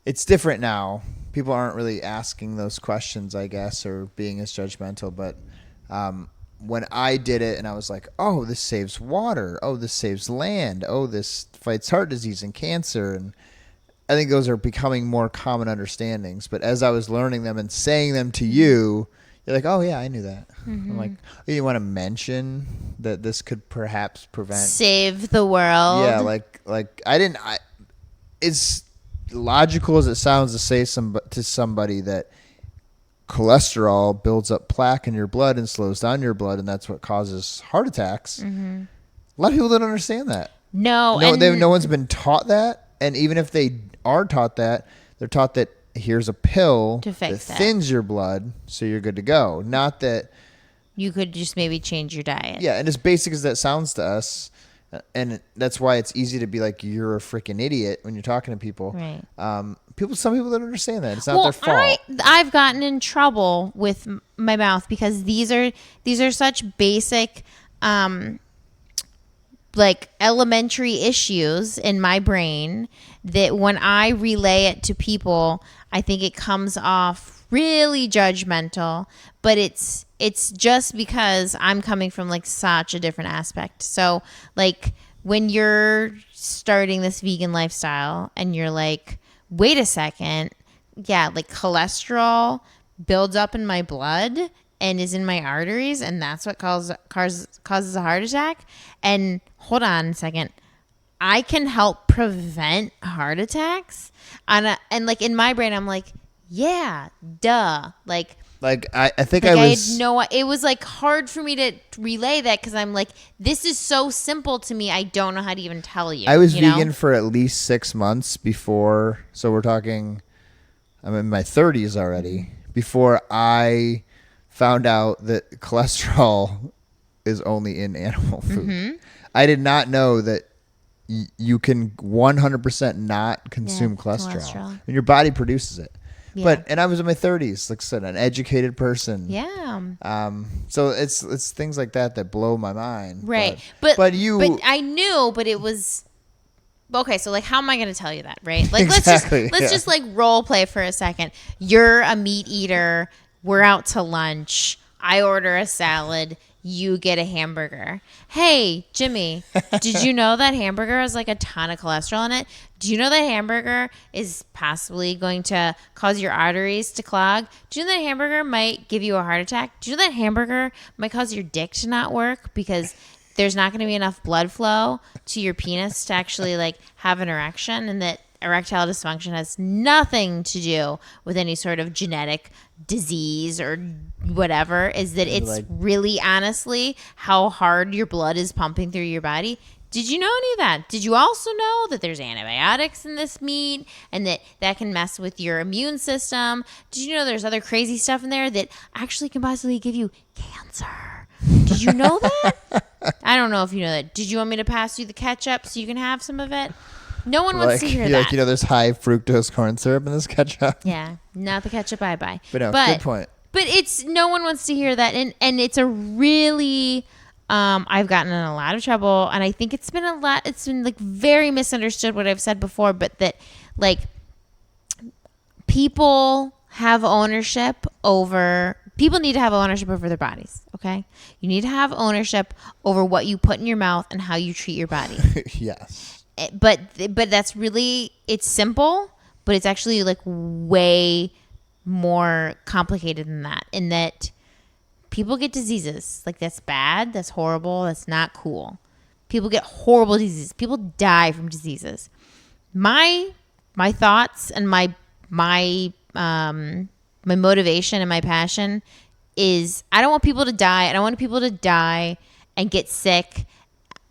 it's different now. People aren't really asking those questions, I guess, or being as judgmental. But when I did it, and I was like, "Oh, this saves water. Oh, this saves land. Oh, this fights heart disease and cancer." And I think those are becoming more common understandings. But as I was learning them and saying them to you, you're like, "Oh yeah, I knew that." I'm like, "Oh, you want to mention that this could perhaps prevent Save the world. yeah, like I didn't. It's logical as it sounds to say to somebody that cholesterol builds up plaque in your blood and slows down your blood, and that's what causes heart attacks. Mm-hmm. A lot of people don't understand that. No, No one's been taught that, and even if they are taught that, they're taught that here's a pill To fix that that. thins your blood, so you're good to go. Not that. you could just maybe change your diet. Yeah, and as basic as that sounds to us, and that's why it's easy to be like, you're a freaking idiot when you're talking to people. Right. Some people don't understand that. It's not their fault. I've gotten in trouble with my mouth because these are such basic, like elementary issues in my brain that when I relay it to people, I think it comes off really judgmental, but it's just because I'm coming from like such a different aspect. So like when you're starting this vegan lifestyle and you're like, wait a second, yeah, like cholesterol builds up in my blood and is in my arteries, and that's what causes a heart attack. And hold on a second, I can help prevent heart attacks. And like in my brain, I'm like, yeah, duh. Like I think I I was. had no. It was like hard for me to relay that because I'm like, this is so simple to me. I don't know how to even tell you. I was you know? vegan for at least 6 months before. So we're talking. I'm in my 30s already. Before I found out that cholesterol is only in animal food. Mm-hmm. I did not know that you can 100% not consume cholesterol. And your body produces it. Yeah. And I was in my 30s, like I said, an educated person. Yeah. So it's things like that blow my mind. Right. But But I knew, but it was okay. So like, how am I going to tell you that? Right. Like, Exactly, let's yeah. just like role play for a second. You're a meat eater. We're out to lunch. I order a salad. You get a hamburger. Hey, Jimmy, did you know that hamburger has like a ton of cholesterol in it? Do you know that hamburger is possibly going to cause your arteries to clog? Do you know that hamburger might give you a heart attack? Do you know that hamburger might cause your dick to not work because there's not going to be enough blood flow to your penis to actually like have an erection, and that erectile dysfunction has nothing to do with any sort of genetic disease or whatever, is that it's like- really honestly how hard your blood is pumping through your body. Did you know any of that? Did you also know that there's antibiotics in this meat and that can mess with your immune system? Did you know there's other crazy stuff in there that actually can possibly give you cancer? Did you know that? I don't know if you know that. Did you want me to pass you the ketchup so you can have some of it? No one wants to hear that. Like, there's high fructose corn syrup in this ketchup. Yeah, not the ketchup I buy. But no, good point. But it's no one wants to hear that, and it's a really. I've gotten in a lot of trouble, and I think it's been like very misunderstood what I've said before, but that like people need to have ownership over their bodies. Okay. You need to have ownership over what you put in your mouth and how you treat your body. Yes. But that's really, it's simple, but it's actually like way more complicated than that, in that people get diseases. Like, that's bad. That's horrible. That's not cool. People get horrible diseases. People die from diseases. My thoughts and my motivation and my passion is, I don't want people to die. I don't want people to die and get sick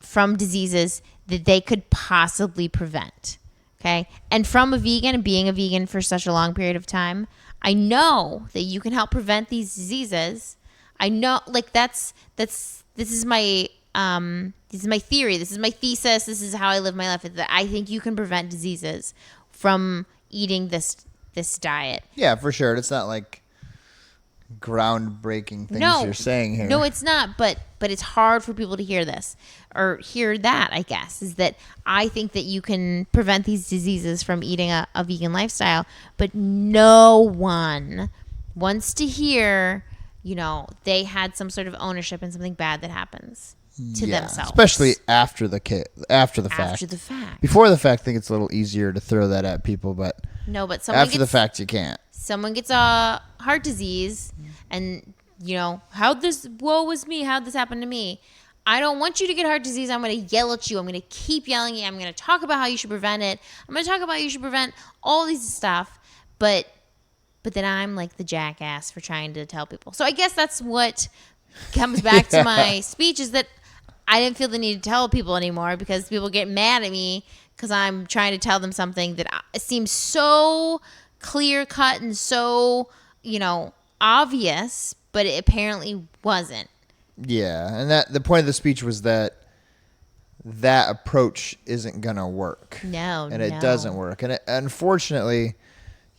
from diseases that they could possibly prevent. Okay. And from a vegan and being a vegan for such a long period of time, I know that you can help prevent these diseases. I know, like, this is my theory. This is my thesis. This is how I live my life. That I think you can prevent diseases from eating this diet. Yeah, for sure. It's not like groundbreaking things you're saying here. No, it's not. But it's hard for people to hear this or hear that, I guess, is that I think that you can prevent these diseases from eating a vegan lifestyle. But no one wants to hear, they had some sort of ownership in something bad that happens to themselves. Especially after the fact. After the fact. Before the fact, I think it's a little easier to throw that at people, but after the fact, you can't. Someone gets a heart disease and, woe was me, how'd this happen to me? I don't want you to get heart disease. I'm going to yell at you. I'm going to keep yelling at you. I'm going to talk about how you should prevent it. I'm going to talk about how you should prevent all these stuff. But then I'm like the jackass for trying to tell people. So I guess that's what comes back to my speech, is that I didn't feel the need to tell people anymore, because people get mad at me because I'm trying to tell them something that seems so clear cut and so, obvious, but it apparently wasn't. Yeah. And the point of the speech was that approach isn't going to work. No. And it doesn't work. And unfortunately,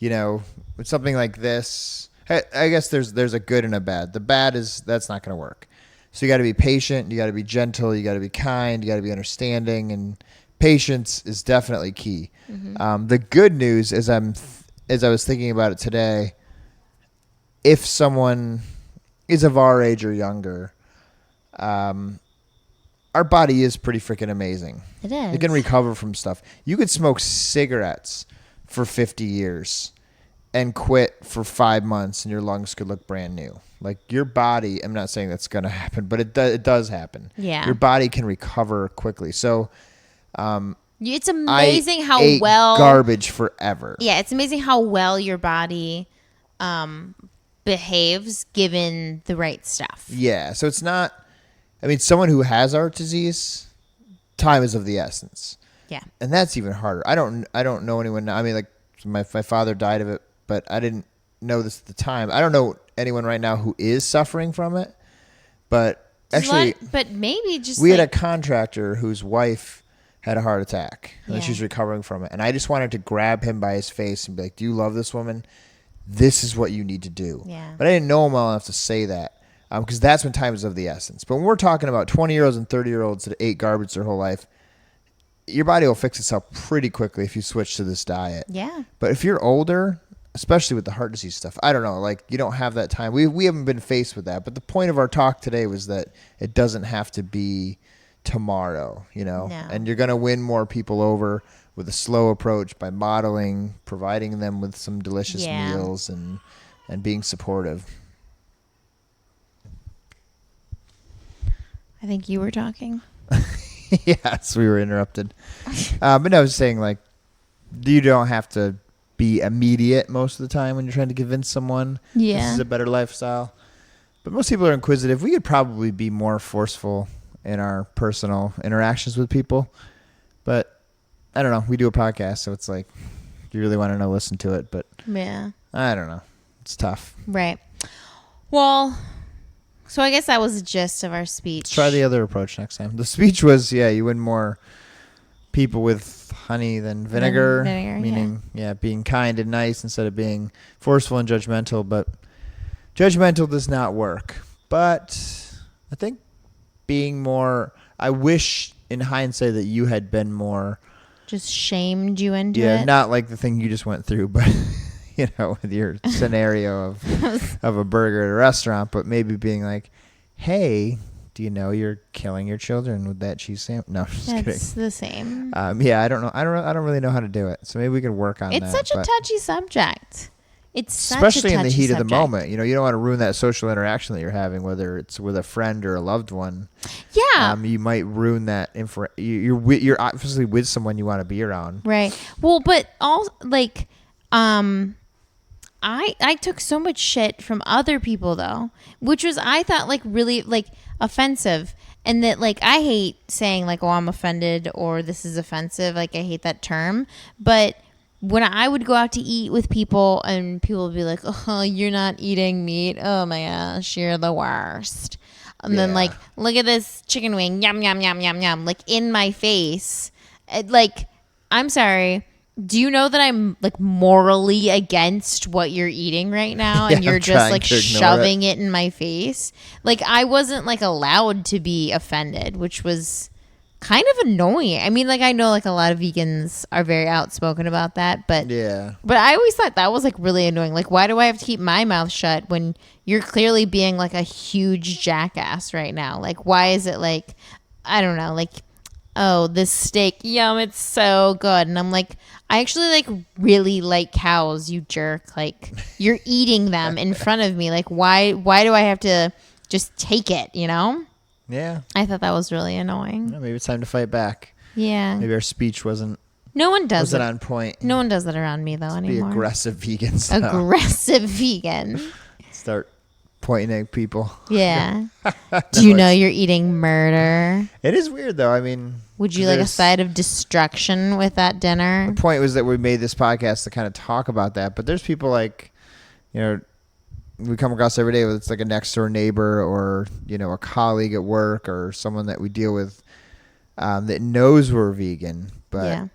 with something like this, I guess there's a good and a bad. The bad is that's not going to work. So you got to be patient. You got to be gentle. You got to be kind. You got to be understanding. And patience is definitely key. Mm-hmm. The good news is, as I was thinking about it today, if someone is of our age or younger, our body is pretty freaking amazing. It is. It can recover from stuff. You could smoke cigarettes for 50 years and quit for 5 months, and your lungs could look brand new. Like, your body, I'm not saying that's going to happen, but it does happen. Yeah. Your body can recover quickly. So, it's amazing how ate well garbage forever. Yeah, it's amazing how well your body behaves given the right stuff. Yeah, so it's not. I mean, someone who has heart disease, time is of the essence. Yeah, and that's even harder. I don't know anyone now. I mean, like, my father died of it, but I didn't know this at the time. I don't know anyone right now who is suffering from it, but actually, but maybe just we had a contractor whose wife had a heart attack, and Yeah. she was recovering from it. And I just wanted to grab him by his face and be like, "Do you love this woman? This is what you need to do." Yeah. But I didn't know him well enough to say that, because that's when time is of the essence. But when we're talking about 20-year-olds and 30-year-olds that ate garbage their whole life, your body will fix itself pretty quickly if you switch to this diet. Yeah. But if you're older, especially with the heart disease stuff, I don't know, like, you don't have that time. We haven't been faced with that. But the point of our talk today was that it doesn't have to be tomorrow, No. And you're going to win more people over with a slow approach by modeling, providing them with some delicious meals, and being supportive. I think you were talking. Yes, we were interrupted. But no, I was saying, like, you don't have to be immediate most of the time when you're trying to convince someone this is a better lifestyle. But most people are inquisitive. We could probably be more forceful in our personal interactions with people. But I don't know. We do a podcast, so it's like, you really want to know, listen to it. But Yeah. I don't know. It's tough. Right. Well, So I guess that was the gist of our speech. Let's try the other approach next time. The speech was, you win more people with honey than vinegar. Meaning, being kind and nice instead of being forceful and judgmental. But judgmental does not work. But I think being more, I wish in hindsight that you had been more. Just shamed you into it? Yeah, not like the thing you just went through, but, with your scenario of a burger at a restaurant, but maybe being like, hey, do you know you're killing your children with that cheese sandwich? No, just kidding. That's the same. I don't know. I don't really know how to do it. So maybe we could work on that. It's such a touchy subject. It's especially in the heat subject. of the moment. You don't want to ruin that social interaction that you're having, whether it's with a friend or a loved one. Yeah. You might ruin that. You're obviously with someone you want to be around. Right. Well, but also I took so much shit from other people though, which was I thought really offensive, and that I hate saying oh, I'm offended or this is offensive. I hate that term, but when I would go out to eat with people and people would be like, oh, you're not eating meat. Oh my gosh, you're the worst. And then look at this chicken wing, yum, yum, yum, yum, yum, in my face. I'm sorry. Do you know that I'm morally against what you're eating right now, and you're just shoving it in my face? I wasn't allowed to be offended, which was kind of annoying. I mean, I know a lot of vegans are very outspoken about that, but I always thought that was really annoying. Why do I have to keep my mouth shut when you're clearly being a huge jackass right now? Why is it I don't know, oh, this steak, yum, it's so good. And I'm I actually really like cows, you jerk. You're eating them in front of me. Why do I have to just take it, Yeah. I thought that was really annoying. Maybe it's time to fight back. Yeah. Maybe our speech wasn't on point. No one does that around me though anymore. Be aggressive vegans. Now. Aggressive vegan. Start pointing at people. Yeah. Do you know you're eating murder? It is weird though. I mean, would you like a side of destruction with that dinner? The point was that we made this podcast to kind of talk about that, but there's people we come across every day, whether it's a next door neighbor or, a colleague at work or someone that we deal with that knows we're vegan. But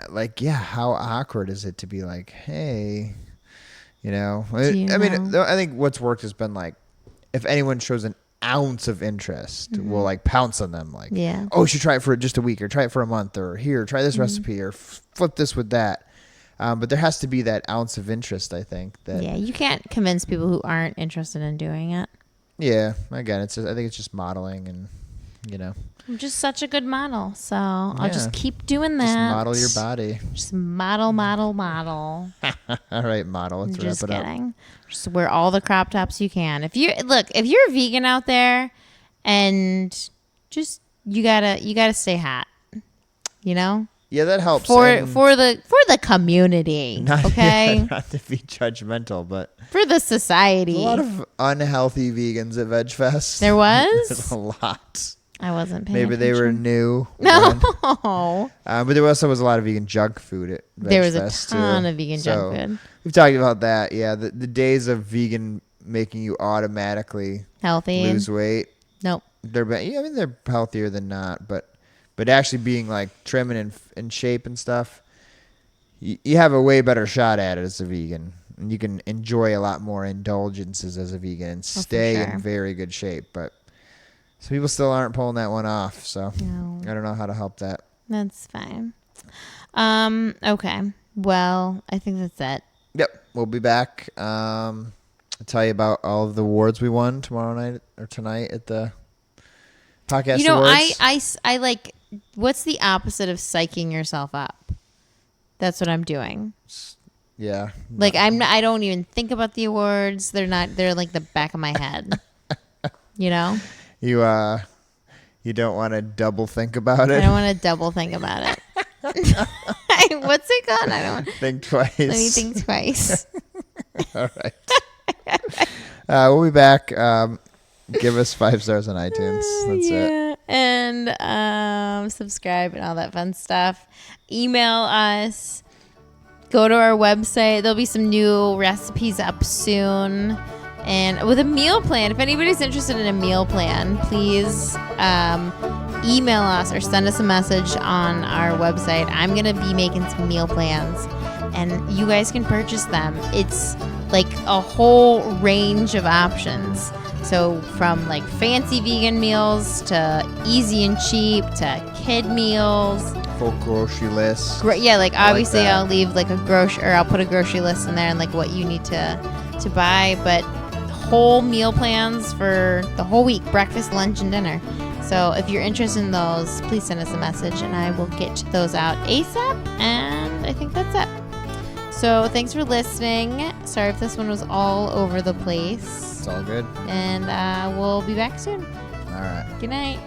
how awkward is it to be hey, I think what's worked has been if anyone shows an ounce of interest, we'll pounce on them oh, you should try it for just a week or try it for a month or here, try this recipe or flip this with that. But there has to be that ounce of interest, I think. You can't convince people who aren't interested in doing it. Yeah, again, I think it's just modeling and, I'm just such a good model, so I'll just keep doing that. Just model your body. Just model. All right, model. Let's just wrap it kidding. up. Just wear all the crop tops you can. If you're a vegan out there, and just you gotta stay hot, Yeah, that helps for the community. Not, okay, not to be judgmental, but for the society. A lot of unhealthy vegans at VegFest. There was. There's a lot. I wasn't paying Maybe attention. they were new. No. But there also was a lot of vegan junk food at VegFest. There was a ton of vegan junk food. We've talked about that. Yeah, the days of vegan making you automatically healthy lose weight. Nope. They're healthier than not, but actually being trim and in shape and stuff, you have a way better shot at it as a vegan. And you can enjoy a lot more indulgences as a vegan and stay in very good shape. But some people still aren't pulling that one off. So I don't know how to help that. That's fine. Okay. Well, I think that's it. Yep. We'll be back. I'll tell you about all of the awards we won tomorrow night or tonight at the podcast awards. I what's the opposite of psyching yourself up? That's what I'm doing. Yeah. I don't even think about the awards. They're the back of my head. You don't want to double think about it? I don't want to double think about it. What's it called? I don't think twice. Let me think twice. All right. We'll be back. Give us 5 stars on iTunes. That's it. And subscribe and all that fun stuff. Email us. Go to our website. There'll be some new recipes up soon. And with a meal plan, if anybody's interested in a meal plan, please email us or send us a message on our website. I'm going to be making some meal plans, and you guys can purchase them. It's like a whole range of options. So from like fancy vegan meals to easy and cheap to kid meals. Full grocery list. Yeah, like obviously that. I'll leave like I'll put a grocery list in there and like what you need to buy, but whole meal plans for the whole week, breakfast, lunch, and dinner. So if you're interested in those, please send us a message and I will get those out ASAP. And I think that's it. So thanks for listening. Sorry if this one was all over the place. It's all good. And we'll be back soon. All right. Good night.